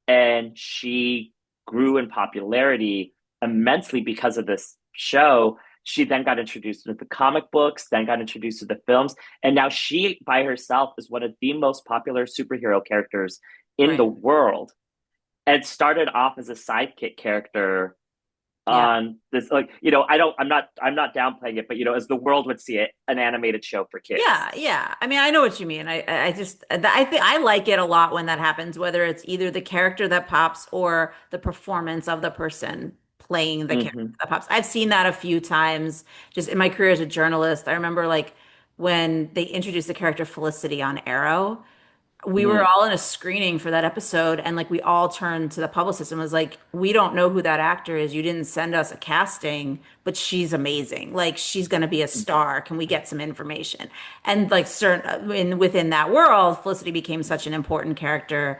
and she grew in popularity immensely because of this show. She then got introduced to the comic books, then got introduced to the films, and now she by herself is one of the most popular superhero characters in the Right. world, and started off as a sidekick character Yeah. on this. Like, I'm not downplaying it, but as the world would see it, an animated show for kids. Yeah, yeah. I mean, I know what you mean. I just, I think I like it a lot when that happens, whether it's either the character that pops or the performance of the person playing the character Hmm. that pops. I've seen that a few times just in my career as a journalist. I remember like when they introduced the character Felicity on Arrow. We were Hmm. all in a screening for that episode, and like we all turned to the publicist and was like, "We don't know who that actor is. You didn't send us a casting, but she's amazing. Like she's going to be a star. Can we get some information?" And like certain within that world, Felicity became such an important character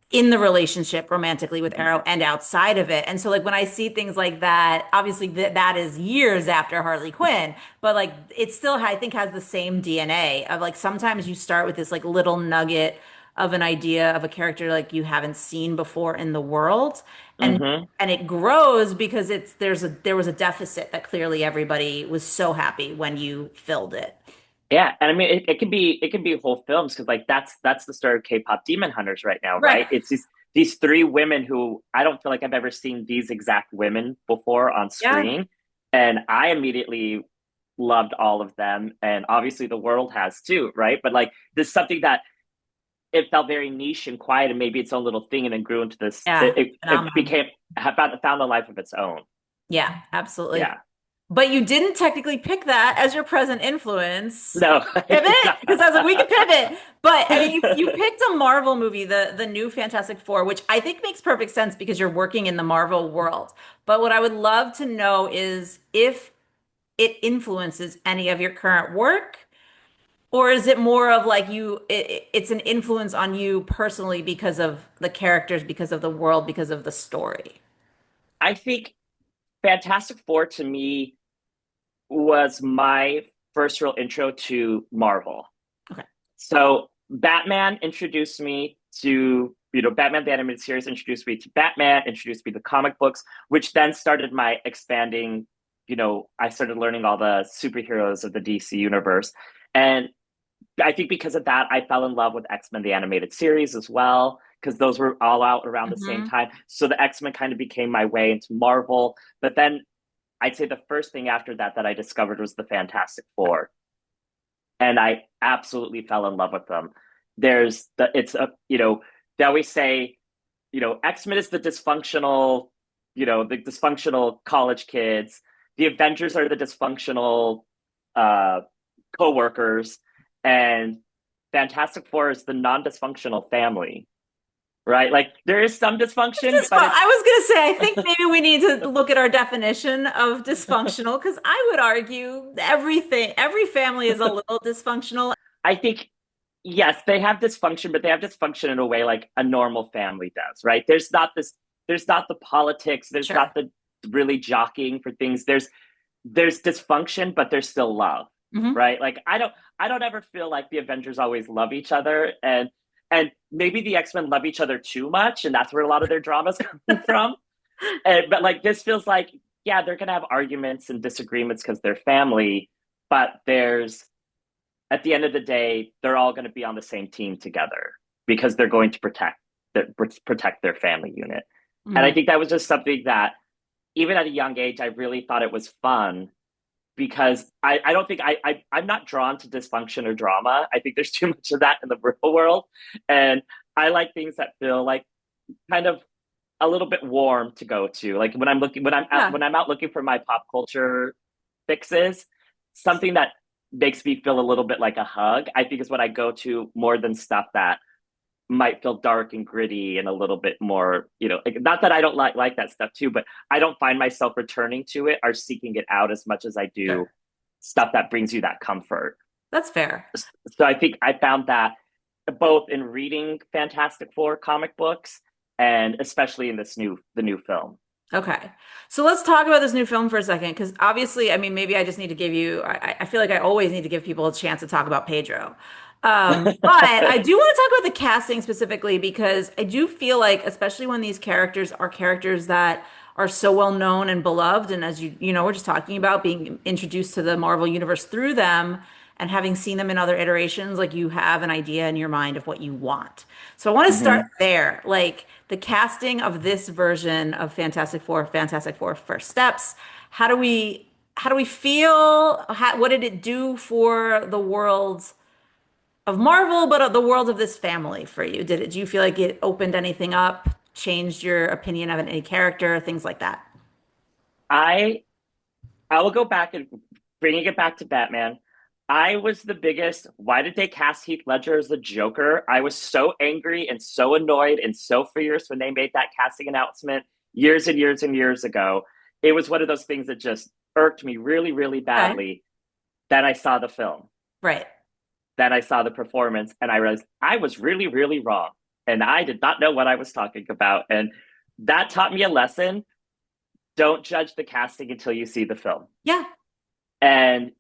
in the relationship romantically with Arrow and outside of it. And so like when I see things like that, obviously that is years after Harley Quinn, but like it still I think has the same DNA of like sometimes you start with this like little nugget of an idea of a character like you haven't seen before in the world and Hmm. and it grows because there was a deficit that clearly everybody was so happy when you filled it. Yeah, and I mean it can be whole films because like that's the story of K-pop Demon Hunters right now, Right. right? It's these three women who I don't feel like I've ever seen these exact women before on Yeah. screen, and I immediately loved all of them, and obviously the world has too, right? But like this is something that it felt very niche and quiet and maybe its own little thing, and then grew into this. Yeah. It Phenomenal. became found a life of its own. Yeah, absolutely. Yeah, But you didn't technically pick that as your present influence. no, I Pivot? did Because I was like, we could pivot. But I mean, you not. picked a Marvel movie, the new Fantastic Four, which I think makes perfect sense because you're working in the Marvel world. But what I would love to know is if it influences any of your current work, or is it more of like it's an influence on you personally because of the characters, because of the world, because of the story? I think Fantastic Four to me was my first real intro to Marvel. Okay. So Batman introduced me to, Batman the animated series introduced me to Batman, introduced me to comic books, which then started my expanding, I started learning all the superheroes of the DC universe. And I think because of that, I fell in love with X-Men the animated series as well, because those were all out around the same Hmm. time. So the X-Men kind of became my way into Marvel. But then I'd say the first thing after that that I discovered was the Fantastic Four, and I absolutely fell in love with them. There's the it's a they always say X-Men is the dysfunctional college kids. The Avengers are the dysfunctional uh, co-workers, and Fantastic Four is the non-dysfunctional family. Right? Like there is some dysfunction, but it's I was going to say, I think maybe we need to look at our definition of dysfunctional because I would argue every family is a little dysfunctional. I think yes, they have dysfunction, but they have dysfunction in a way like a normal family does, right? There's not the politics, there's not Sure. the really jockeying for things. There's dysfunction, but there's still love, Hmm. right? Like I don't ever feel like the Avengers always love each other, and maybe the X-Men love each other too much, and that's where a lot of their dramas coming from. But like this feels like, yeah, they're gonna have arguments and disagreements because they're family, but there's at the end of the day, they're all going to be on the same team together because they're going to protect their family unit. And I Hmm. think that was just something that, even at a young age, I really thought it was fun because I don't think I'm not drawn to dysfunction or drama. I think there's too much of that in the real world, and I like things that feel like kind of a little bit warm to go to. Like Yeah. when I'm out looking for my pop culture fixes, something that makes me feel a little bit like a hug, I think is what I go to more than stuff that might feel dark and gritty and a little bit more, like, not that I don't like that stuff too, but I don't find myself returning to it or seeking it out as much as I do Sure. stuff that brings you that comfort. That's fair. So I think I found that both in reading Fantastic Four comic books and especially in the new film. Okay. So let's talk about this new film for a second, because obviously, I mean, maybe I just need to give you, I feel like I always need to give people a chance to talk about Pedro. But I do want to talk about the casting specifically because I do feel like, especially when these characters are characters that are so well known and beloved, and as you know, we're just talking about being introduced to the Marvel universe through them, and having seen them in other iterations, like you have an idea in your mind of what you want. So I want to start Hmm. there. Like the casting of this version of Fantastic Four First Steps. How do we feel? What did it do for the world of Marvel, but the world of this family for you? Do you feel like it opened anything up, changed your opinion of any character, things like that? I I will go back and bringing it back to Batman. I was the biggest. Why did they cast Heath Ledger as the Joker? I was so angry and so annoyed and so furious when they made that casting announcement years and years and years ago. It was one of those things that just irked me really, really Okay. badly. Then I saw the film, Right. then I saw the performance, and I realized I was really, really wrong. And I did not know what I was talking about. And that taught me a lesson. Don't judge the casting until you see the film. Yeah. And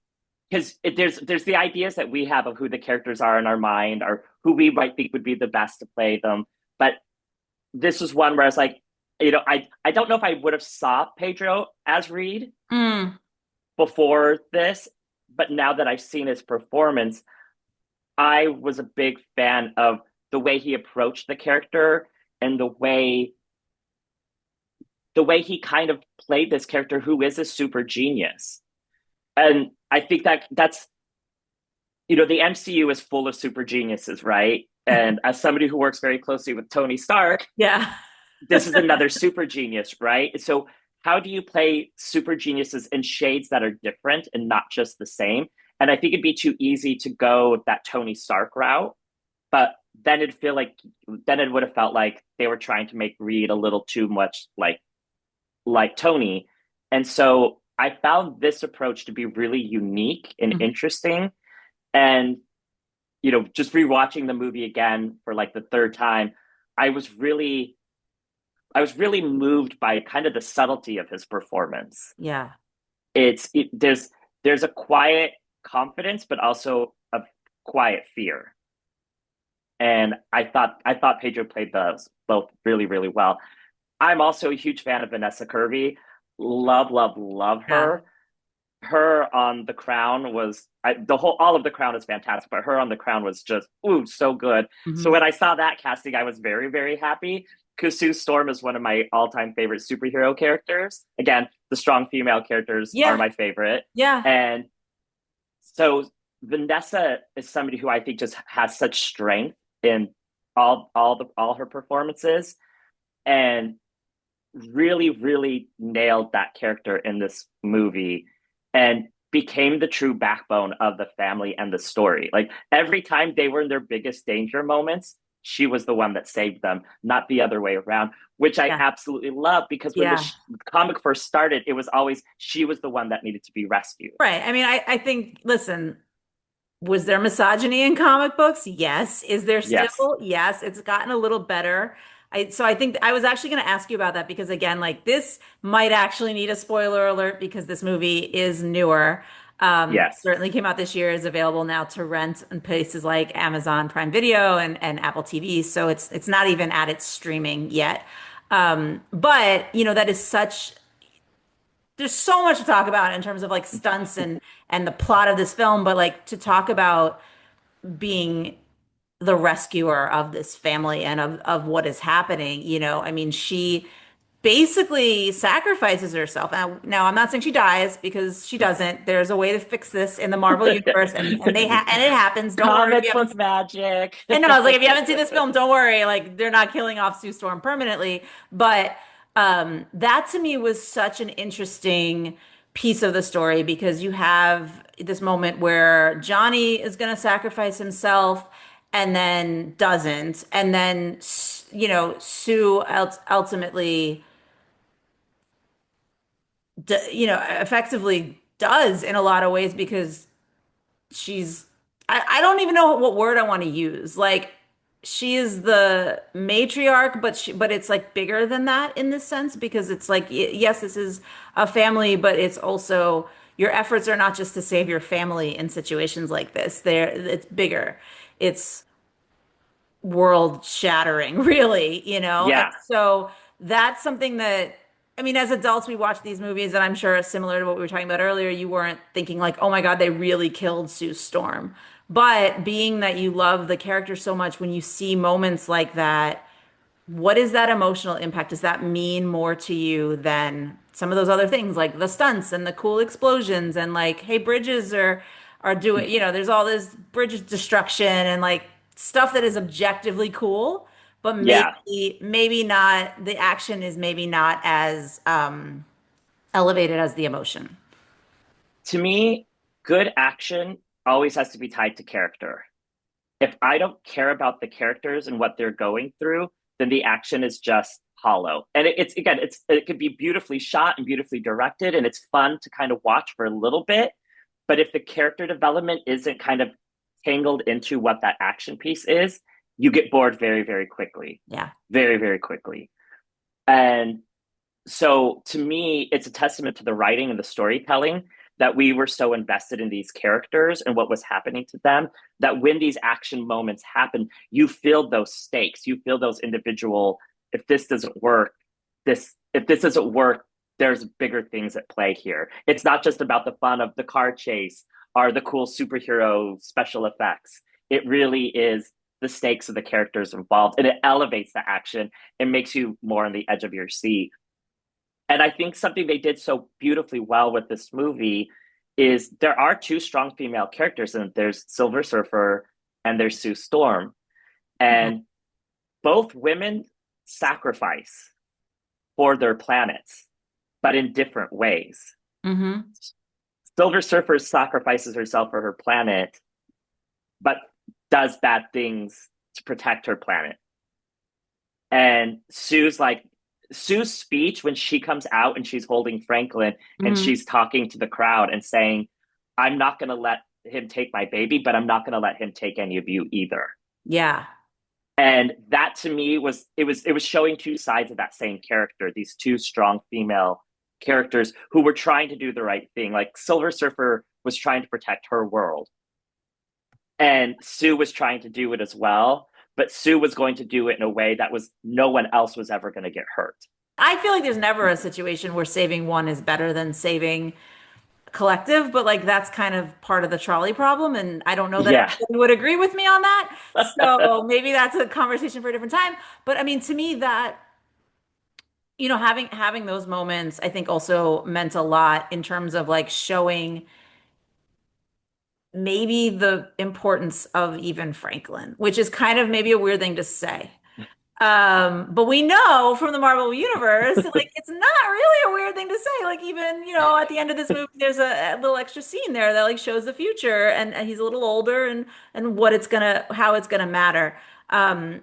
because there's the ideas that we have of who the characters are in our mind or who we might think would be the best to play them, but this was one where I was like, I don't know if I would have saw Pedro as Reed Mm. before this, but now that I've seen his performance, I was a big fan of the way he approached the character and the way he kind of played this character who is a super genius. And I think that's the MCU is full of super geniuses, right? And as somebody who works very closely with Tony Stark, Yeah. this is another super genius, right? So how do you play super geniuses in shades that are different and not just the same? And I think it'd be too easy to go that Tony Stark route, but then it would have felt like they were trying to make Reed a little too much like Tony. And so I found this approach to be really unique and Mhm. interesting. And just rewatching the movie again for like the third time, I was really I was really moved by kind of the subtlety of his performance. Yeah. There's a quiet confidence, but also a quiet fear. And I thought Pedro played those both really, really well. I'm also a huge fan of Vanessa Kirby. Love, love, love Yeah. her. Her on The Crown was the whole all of The Crown is fantastic, but her on The Crown was just so good. So Hmm. when I saw that casting, I was very, very happy. Because Sue Storm is one of my all-time favorite superhero characters. Again, the strong female characters are Yeah. my favorite. Yeah. And so Vanessa is somebody who I think just has such strength in all her performances and really, really nailed that character in this movie and became the true backbone of the family and the story. Like every time they were in their biggest danger moments, she was the one that saved them, not the other way around, which I Yeah. absolutely love because when the Yeah. comic first started, it was always she was the one that needed to be rescued. Right. I mean, I think, listen, was there misogyny in comic books? Yes. Is there Yes. still? Yes. It's gotten a little better. So I think I was actually going to ask you about that because again, like this might actually need a spoiler alert because this movie is newer. Yes. Certainly came out this year, is available now to rent in places like Amazon Prime Video and Apple TV. So it's not even at its streaming yet. But that is such there's so much to talk about in terms of like stunts and the plot of this film, but like to talk about being the rescuer of this family and of what is happening, I mean, she basically sacrifices herself. Now I'm not saying she dies because she doesn't. There's a way to fix this in the Marvel universe, and it happens. Don't worry if you Comic haven't. book magic. And no, I was like, if you haven't seen this film, don't worry. Like, they're not killing off Sue Storm permanently. But that to me was such an interesting piece of the story because you have this moment where Johnny is going to sacrifice himself and then doesn't. And then, Sue ultimately, effectively does in a lot of ways because she's I don't even know what word I want to use. Like she is the matriarch, but it's like bigger than that in this sense because it's like yes, this is a family, but it's also your efforts are not just to save your family in situations like this. It's bigger. It's world shattering, really. And Yeah. so that's something that I mean, as adults, we watch these movies, and I'm sure similar to what we were talking about earlier, you weren't thinking like, oh my God, they really killed Sue Storm. But being that you love the character so much, when you see moments like that, what is that emotional impact? Does that mean more to you than some of those other things like the stunts and the cool explosions and like, hey, bridges are doing, there's all this bridge destruction and like stuff that is objectively cool, but Yeah. maybe not the action is maybe not as elevated as the emotion. To me, good action always has to be tied to character. If I don't care about the characters and what they're going through, then the action is just hollow. And it's again, it could be beautifully shot and beautifully directed, and it's fun to kind of watch for a little bit. But if the character development isn't kind of tangled into what that action piece is, you get bored very, very quickly. Yeah. Very, very quickly. And so to me, it's a testament to the writing and the storytelling that we were so invested in these characters and what was happening to them that when these action moments happen, you feel those stakes. You feel those individual, if this doesn't work, if this doesn't work, there's bigger things at play here. It's not just about the fun of the car chase or the cool superhero special effects. It really is the stakes of the characters involved, and it elevates the action and makes you more on the edge of your seat. And I think something they did so beautifully well with this movie is there are two strong female characters, and there's Silver Surfer and there's Sue Storm. Yeah. And both women sacrifice for their planets, but in different ways. Hmm. Silver Surfer sacrifices herself for her planet, but does bad things to protect her planet. And Sue's speech when she comes out and she's holding Franklin and Hmm. she's talking to the crowd and saying, I'm not going to let him take my baby, but I'm not going to let him take any of you either. Yeah. And that to me was showing two sides of that same character, these two strong female characters who were trying to do the right thing. Like Silver Surfer was trying to protect her world, and Sue was trying to do it as well, but Sue was going to do it in a way that was no one else was ever going to get hurt. I feel like there's never a situation where saving one is better than saving collective, but like that's kind of part of the trolley problem. And I don't know that Yeah. everybody would agree with me on that. So maybe that's a conversation for a different time. But I mean, to me, that, having those moments, I think also meant a lot in terms of like showing maybe the importance of even Franklin, which is kind of maybe a weird thing to say. But we know from the Marvel universe, like it's not really a weird thing to say. Like even, at the end of this movie, there's a little extra scene there that like shows the future and he's a little older and how it's gonna matter. I'm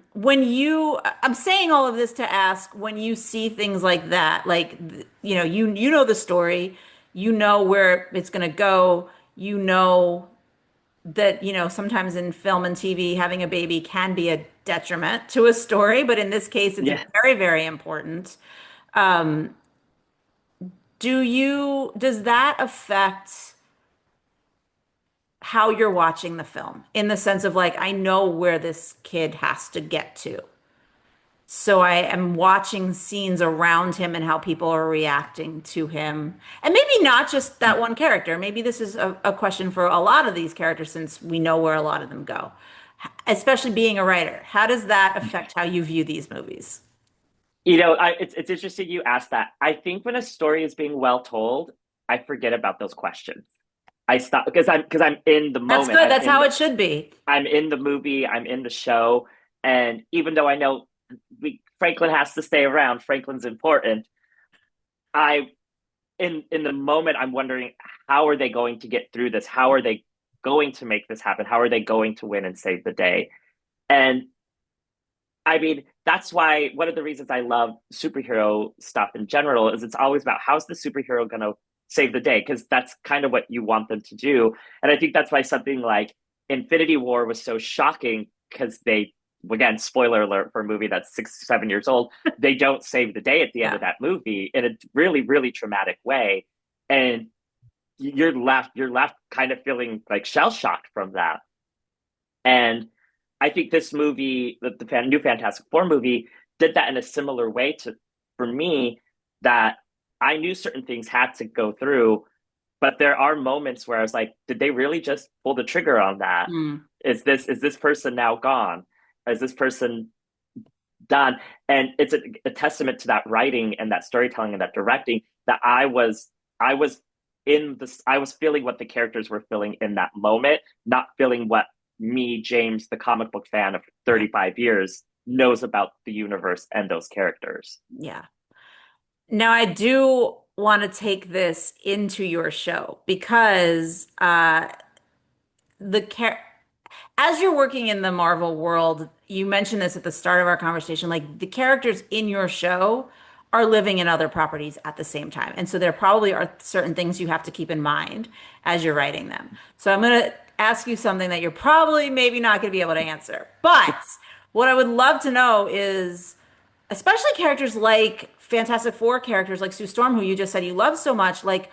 saying all of this to ask when you see things like that, like you know the story, you know where it's gonna go, you know that, sometimes in film and TV, having a baby can be a detriment to a story, but in this case, it's Yeah. very, very important. Um, does that affect how you're watching the film in the sense of like, I know where this kid has to get to. So I am watching scenes around him and how people are reacting to him. And maybe not just that one character. Maybe this is a question for a lot of these characters since we know where a lot of them go. Especially being a writer. How does that affect how you view these movies? It's interesting you asked that. I think when a story is being well told, I forget about those questions. I stop because I'm in the That's moment. good. That's how it should be. I'm in the movie. I'm in the show, and even though I know Franklin has to stay around, Franklin's important. I in the moment I'm wondering how are they going to get through this? How are they going to make this happen? How are they going to win and save the day? And I mean, that's why one of the reasons I love superhero stuff in general is it's always about how's the superhero going to save the day? Because that's kind of what you want them to do. And I think that's why something like Infinity War was so shocking because again, spoiler alert for a movie that's 6, 7 years old, they don't save the day at the end Yeah. of that movie in a really, really traumatic way. And you're left kind of feeling like shell shocked from that. And I think this movie, the new Fantastic Four movie, did that in a similar way to for me that I knew certain things had to go through, but there are moments where I was like, did they really just pull the trigger on that? Mm. Is this person now gone? Is this person done? And it's a testament to that writing and that storytelling and that directing that I was in this I was feeling what the characters were feeling in that moment, not feeling what me, James, the comic book fan of Right. 35 years, knows about the universe and those characters. Yeah. Now, I do want to take this into your show because the char as you're working in the Marvel world, you mentioned this at the start of our conversation, like the characters in your show are living in other properties at the same time. And so there probably are certain things you have to keep in mind as you're writing them. So I'm going to ask you something that you're probably maybe not going to be able to answer. But what I would love to know is, especially characters like Fantastic Four characters like Sue Storm, who you just said you love so much, like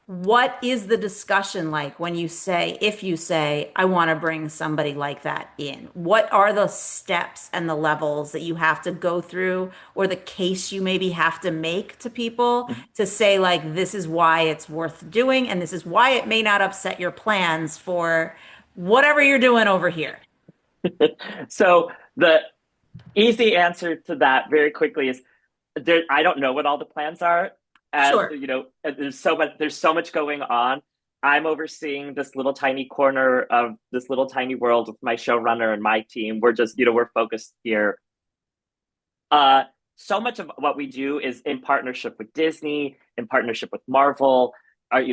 what is the discussion like when you say, if you say, I want to bring somebody like that in? What are the steps and the levels that you have to go through, or the case you maybe have to make to people to say, like, this is why it's worth doing, and this is why it may not upset your plans for whatever you're doing over here? So the easy answer to that very quickly is there. I don't know what all the plans are. As Sure. you know, there's so much going on. I'm overseeing this little tiny corner of this little tiny world with my showrunner and my team. We're just, we're focused here. Uh, so much of what we do is in partnership with Disney, in partnership with Marvel.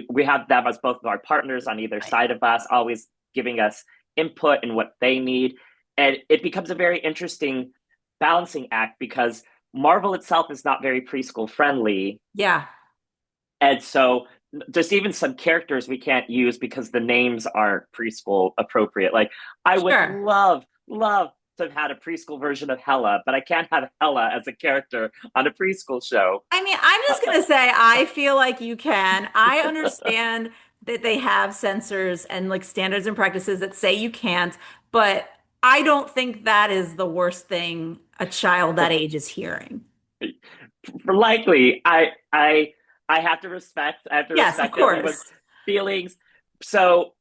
We have them as both of our partners on either Right. side of us, always giving us input and what they need. And it becomes a very interesting balancing act because Marvel itself is not very preschool friendly. Yeah. And so just even some characters we can't use because the names aren't preschool appropriate. Like I would Sure. love to have had a preschool version of Hella, but I can't have Hella as a character on a preschool show. I mean, I'm just gonna say I feel like you can. I understand that they have censors and like standards and practices that say you can't, but I don't think that is the worst thing a child that age is hearing. Likely, I have to Yes, of respect everyone's course. feelings. So,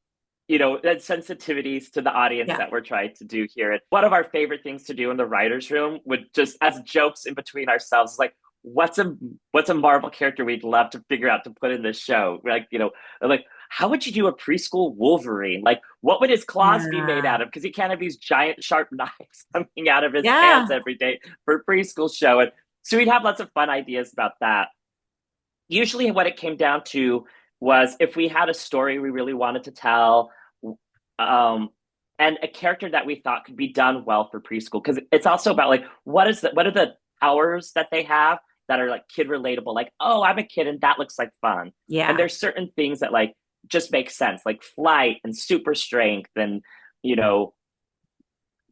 that sensitivities to the audience Yeah. that we're trying to do here. And one of our favorite things to do in the writers' room would just as jokes in between ourselves, like what's a Marvel character we'd love to figure out to put in this show? Like how would you do a preschool Wolverine? Like, what would his claws be made Yeah. out of? Because he can't have these giant sharp knives coming out of his hands Yeah. every day for a preschool show. And so we'd have lots of fun ideas about that. Usually, what it came down to was if we had a story we really wanted to tell, um, and a character that we thought could be done well for preschool, because it's also about like what are the powers that they have that are like kid relatable, like, oh, I'm a kid and that looks like fun. And Yeah. there's certain things that like just make sense, like flight and super strength and you know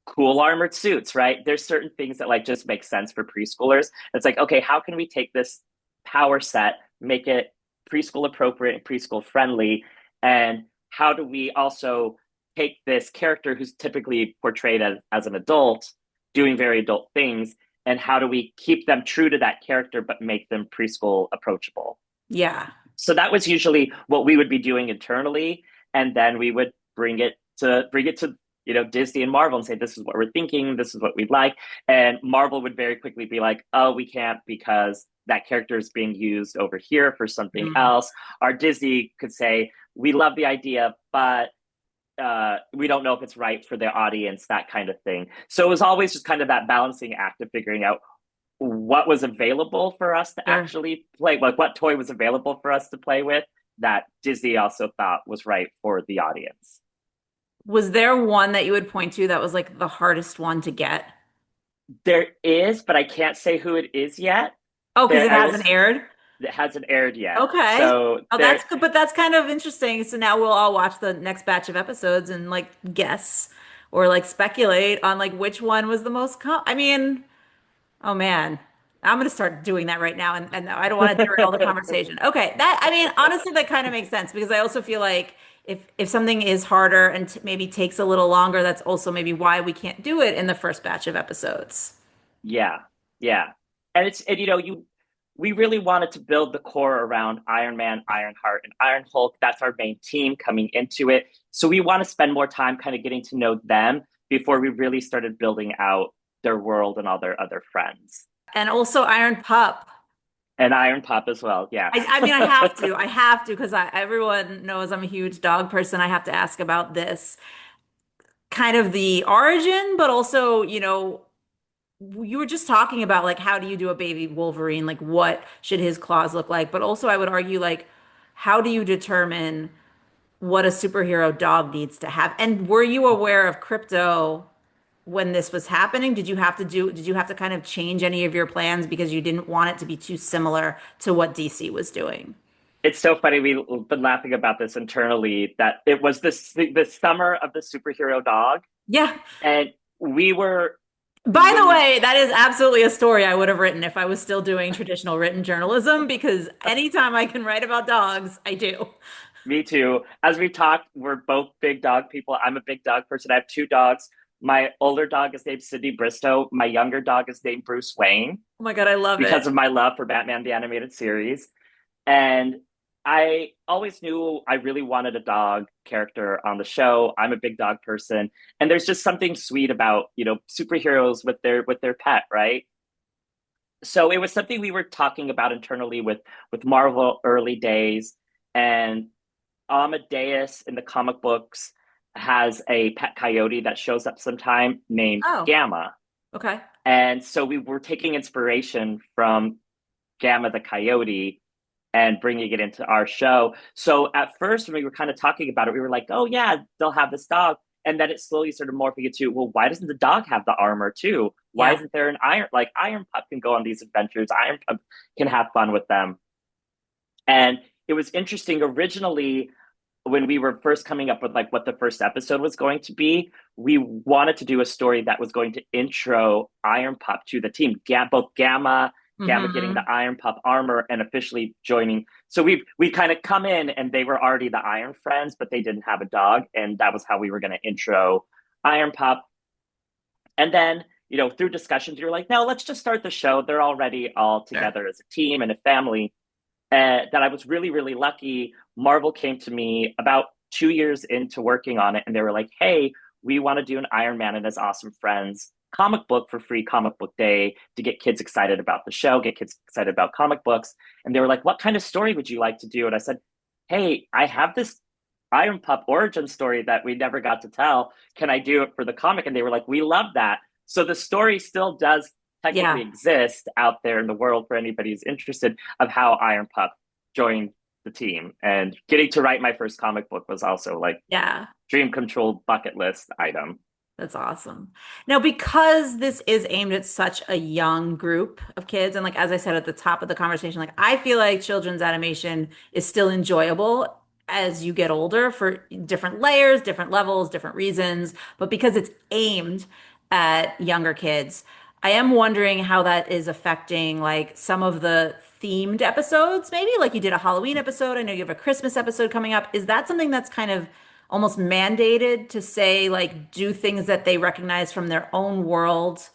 cool armored suits, right? There's certain things that like just make sense for preschoolers. It's like, okay, how can we take this power set, make it preschool appropriate and preschool friendly? And how do we also take this character who's typically portrayed as an adult, doing very adult things, and how do we keep them true to that character but make them preschool approachable? Yeah. So that was usually what we would be doing internally, and then we would bring it to Disney and Marvel and say this is what we're thinking, this is what we'd like, and Marvel would very quickly be like, oh, we can't because that character is being used over here for something Mm. else. Our Disney could say we love the idea, but we don't know if it's right for the audience, that kind of thing. So it was always just kind of that balancing act of figuring out what was available for us to Sure. actually play, like what toy was available for us to play with that Disney also thought was right for the audience. Was there one that you would point to that was like the hardest one to get? There is, but I can't say who it is yet. Oh, because There, it I will. hasn't aired? It hasn't aired yet, Okay. so Oh, there. that's good, but that's kind of interesting. So now we'll all watch the next batch of episodes and like guess or like speculate on like which one was the most I mean, oh man, I'm gonna start doing that right now, and I don't want to derail the conversation. Okay, that I mean, honestly, that kind of makes sense because I also feel like if something is harder and t maybe takes a little longer, that's also maybe why we can't do it in the first batch of episodes. Yeah, yeah, and it's and we really wanted to build the core around Iron Man, Ironheart, and Iron Hulk. That's our main team coming into it. So we want to spend more time kind of getting to know them before we really started building out their world and all their other friends. And also Iron Pup. And Iron Pup as well, I, yes. I mean, I have to. I have to because everyone knows I'm a huge dog person. I have to ask about this kind of the origin, but also, you were just talking about like how do you do a baby Wolverine? Like what should his claws look like? But also I would argue like how do you determine what a superhero dog needs to have? And were you aware of crypto when this was happening? Did you have to kind of change any of your plans because you didn't want it to be too similar to what DC was doing? It's so funny. We've been laughing about this internally that it was the summer of the superhero dog. Yeah. And we were, By the when way, that is absolutely a story I would have written if I was still doing traditional written journalism because anytime I can write about dogs, I do. Me too. As we've talked, we're both big dog people. I'm a big dog person. I have two dogs. My older dog is named Sydney Bristow. My younger dog is named Bruce Wayne Oh my God, I love it. because of my love for Batman the Animated Series. And I always knew I really wanted a dog character on the show. I'm a big dog person. And there's just something sweet about, superheroes with their pet, right? So it was something we were talking about internally with Marvel early days. And Amadeus in the comic books has a pet coyote that shows up sometime named Oh, Gamma. okay. And so we were taking inspiration from Gamma the coyote and bringing it into our show. So at first, when we were kind of talking about it, we were like, oh, yeah, they'll have this dog. And then it slowly started morphing into, well, why doesn't the dog have the armor too? Why Yeah. isn't there an Iron Pup can go on these adventures? Iron Pup can have fun with them. And it was interesting originally when we were first coming up with like what the first episode was going to be, we wanted to do a story that was going to intro Iron Pup to the team. Both Gamma getting Hmm. the Iron Pup armor and officially joining. So we kind of come in and they were already the Iron Friends, but they didn't have a dog, and that was how we were going to intro Iron Pup. And then through discussions, you're like, no, let's just start the show. They're already all Sure. together as a team and a family. That I was really, really lucky. Marvel came to me about 2 years into working on it, and they were like, "Hey, we want to do an Iron Man and his awesome friends comic book for free comic book day to get kids excited about the show, get kids excited about comic books." And they were like, "What kind of story would you like to do?" And I said, "Hey, I have this Iron Pup origin story that we never got to tell. Can I do it for the comic?" And they were like, "We love that." So the story still does technically Yeah. exist out there in the world for anybody who's interested of how Iron Pup joined the team. And getting to write my first comic book was also like Yeah. dream control bucket list item. That's awesome. Now, because this is aimed at such a young group of kids, and like as I said at the top of the conversation, like I feel like children's animation is still enjoyable as you get older for different layers, different levels, different reasons. But because it's aimed at younger kids, I am wondering how that is affecting like some of the themed episodes, maybe like you did a Halloween episode. I know you have a Christmas episode coming up. Is that something that's kind of almost mandated to say like do things that they recognize from their own world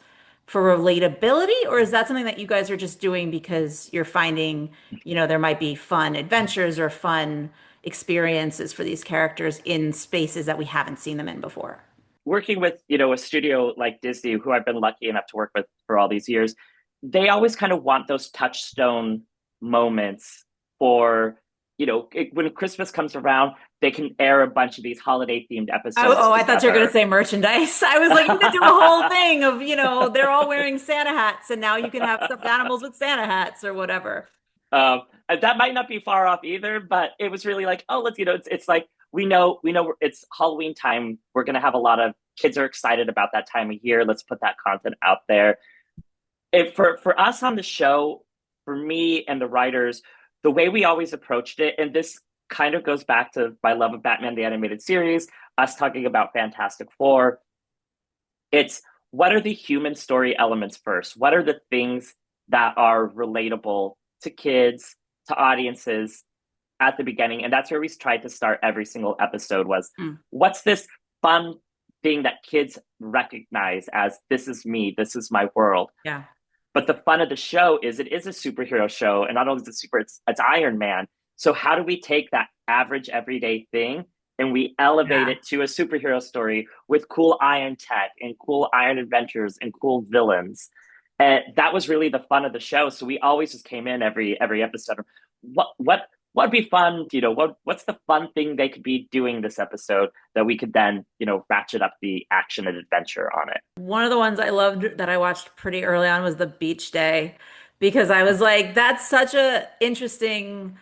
for relatability, or is that something that you guys are just doing because you're finding, there might be fun adventures or fun experiences for these characters in spaces that we haven't seen them in before? Working with, a studio like Disney, who I've been lucky enough to work with for all these years, they always kind of want those touchstone moments for, when Christmas comes around, they can air a bunch of these holiday themed Oh, episodes oh, I thought you were going to together. say merchandise. I was like, you could do a whole thing of, they're all wearing Santa hats, and now you can have stuffed animals with Santa hats or whatever. And that might not be far off either, but it was really like, oh, let's, it's like we know it's Halloween time. We're gonna have a lot of kids are excited about that time of year. Let's put that content out there. For us on the show, for me and the writers, the way we always approached it, and this kind of goes back to my love of Batman the Animated Series, us talking about Fantastic Four. It's what are the human story elements first? What are the things that are relatable to kids, to audiences at the beginning? And that's where we tried to start every single episode was Mm, what's this fun thing that kids recognize as this is me, this is my world. yeah. But the fun of the show is it is a superhero show, and not only is it super, it's Iron Man. So how do we take that average everyday thing and we elevate Yeah. it to a superhero story with cool iron tech and cool iron adventures and cool villains? And that was really the fun of the show. So we always just came in every episode. What'd be fun? What's the fun thing they could be doing this episode that we could then ratchet up the action and adventure on it? One of the ones I loved that I watched pretty early on was the beach day because I was like, that's such a interesting,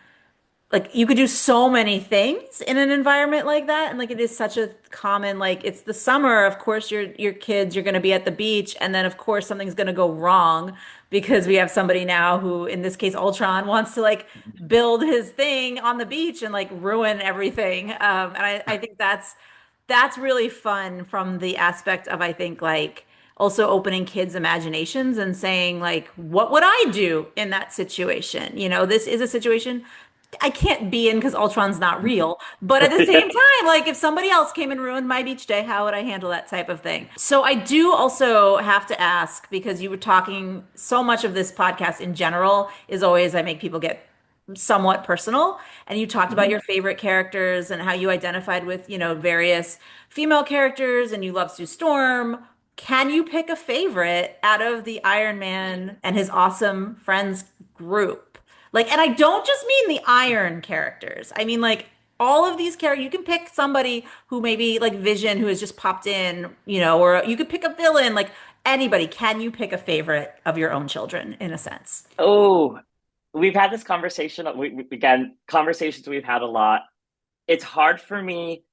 like you could do so many things in an environment like that. And like it is such a common, like it's the summer, of course your kids, you're gonna be at the beach, and then of course something's gonna go wrong because we have somebody now who, in this case, Ultron, wants to like build his thing on the beach and like ruin everything. And I think that's really fun from the aspect of, I think, like also opening kids' imaginations and saying, like, what would I do in that situation? This is a situation I can't be in because Ultron's not real. But at the Yeah. same time, like if somebody else came and ruined my beach day, how would I handle that type of thing? So I do also have to ask, because you were talking so much of this podcast in general is always I make people get somewhat personal. And you talked about Mhm. your favorite characters and how you identified with, various female characters and you love Sue Storm. Can you pick a favorite out of the Iron Man and his awesome friends group? Like, and I don't just mean the Iron characters. I mean, like, all of these characters, you can pick somebody who maybe like Vision who has just popped in, or you could pick a villain, like anybody. Can you pick a favorite of your own children in a sense? Oh, we've had this conversation. Again, conversations we've had a lot. It's hard for me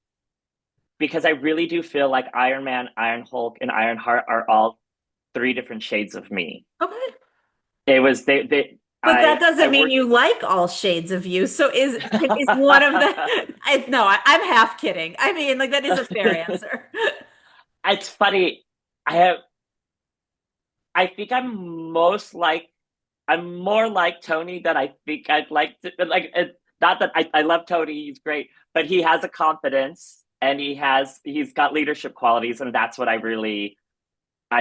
because I really do feel like Iron Man, Iron Hulk, and Iron Heart are all three different shades of me. Okay. It was they But that I doesn't mean worked. you like all shades of you. So is one of the no, I'm half kidding. I mean, like that is a fair answer. It's funny. I have. I think I'm more like Tony than I think I'd like to. Like, not that I love Tony, he's great, but he has a confidence and he's got leadership qualities, and that's what I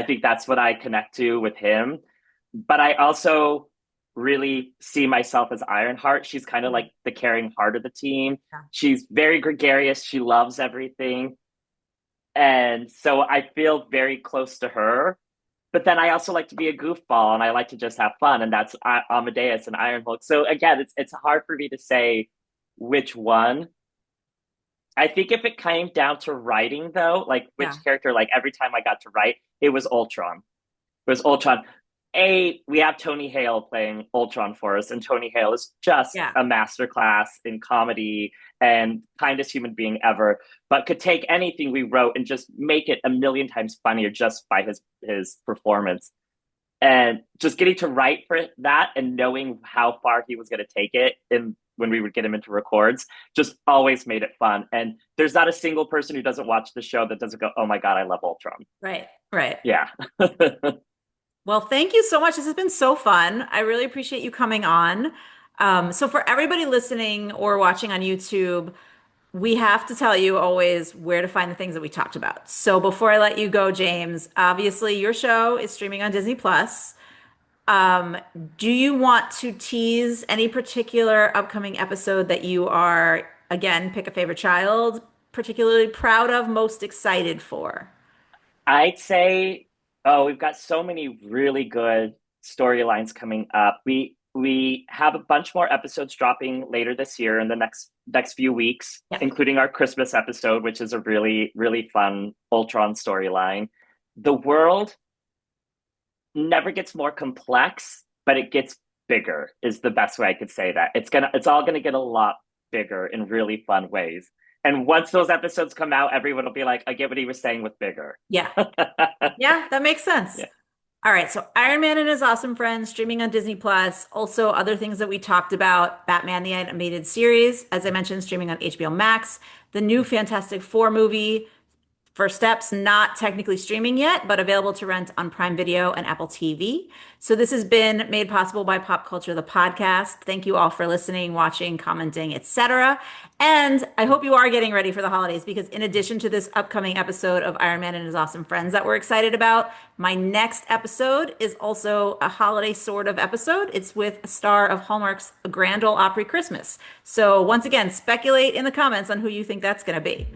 think that's what I connect to with him. But I also really see myself as Ironheart. She's kind of like the caring heart of the team. Yeah. She's very gregarious. She loves everything. And so I feel very close to her. But then I also like to be a goofball and I like to just have fun. And that's Amadeus and Iron Hulk. So again, it's hard for me to say which one. I think if it came down to writing, though, like which Yeah. character, like every time I got to write, it was Ultron. It was Ultron. We have Tony Hale playing Ultron for us, and Tony Hale is just Yeah. a masterclass in comedy and kindest human being ever. But could take anything we wrote and just make it a million times funnier just by his performance. And just getting to write for that and knowing how far he was going to take it in when we would get him into records just always made it fun. And there's not a single person who doesn't watch the show that doesn't go, "Oh my god, I love Ultron." Right. Right. Yeah. Well, thank you so much. This has been so fun. I really appreciate you coming on. So for everybody listening or watching on YouTube, we have to tell you always where to find the things that we talked about. So before I let you go, James, obviously your show is streaming on Disney Plus. Um, do you want to tease any particular upcoming episode that you are, again, pick a favorite child, particularly proud of, most excited for? I'd say, oh, we've got so many really good storylines coming up. We have a bunch more episodes dropping later this year in the next few weeks, Yep. including our Christmas episode, which is a really fun Ultron storyline. The world never gets more complex, but it gets bigger, is the best way I could say that. It's all gonna get a lot bigger in really fun ways. And once those episodes come out, everyone will be like, I get what he was saying with bigger. Yeah. Yeah, that makes sense. Yeah. All right, so Iron Man and His Awesome Friends streaming on Disney Plus. Also, other things that we talked about: Batman the Animated Series, as I mentioned, streaming on HBO Max. The new Fantastic Four movie, First Steps, not technically streaming yet, but available to rent on Prime Video and Apple TV. So this has been made possible by Pop Culture, the podcast. Thank you all for listening, watching, commenting, etc. And I hope you are getting ready for the holidays because in addition to this upcoming episode of Iron Man and His Awesome Friends that we're excited about, my next episode is also a holiday sort of episode. It's with a star of Hallmark's Grand Ole Opry Christmas. So once again, speculate in the comments on who you think that's going to be.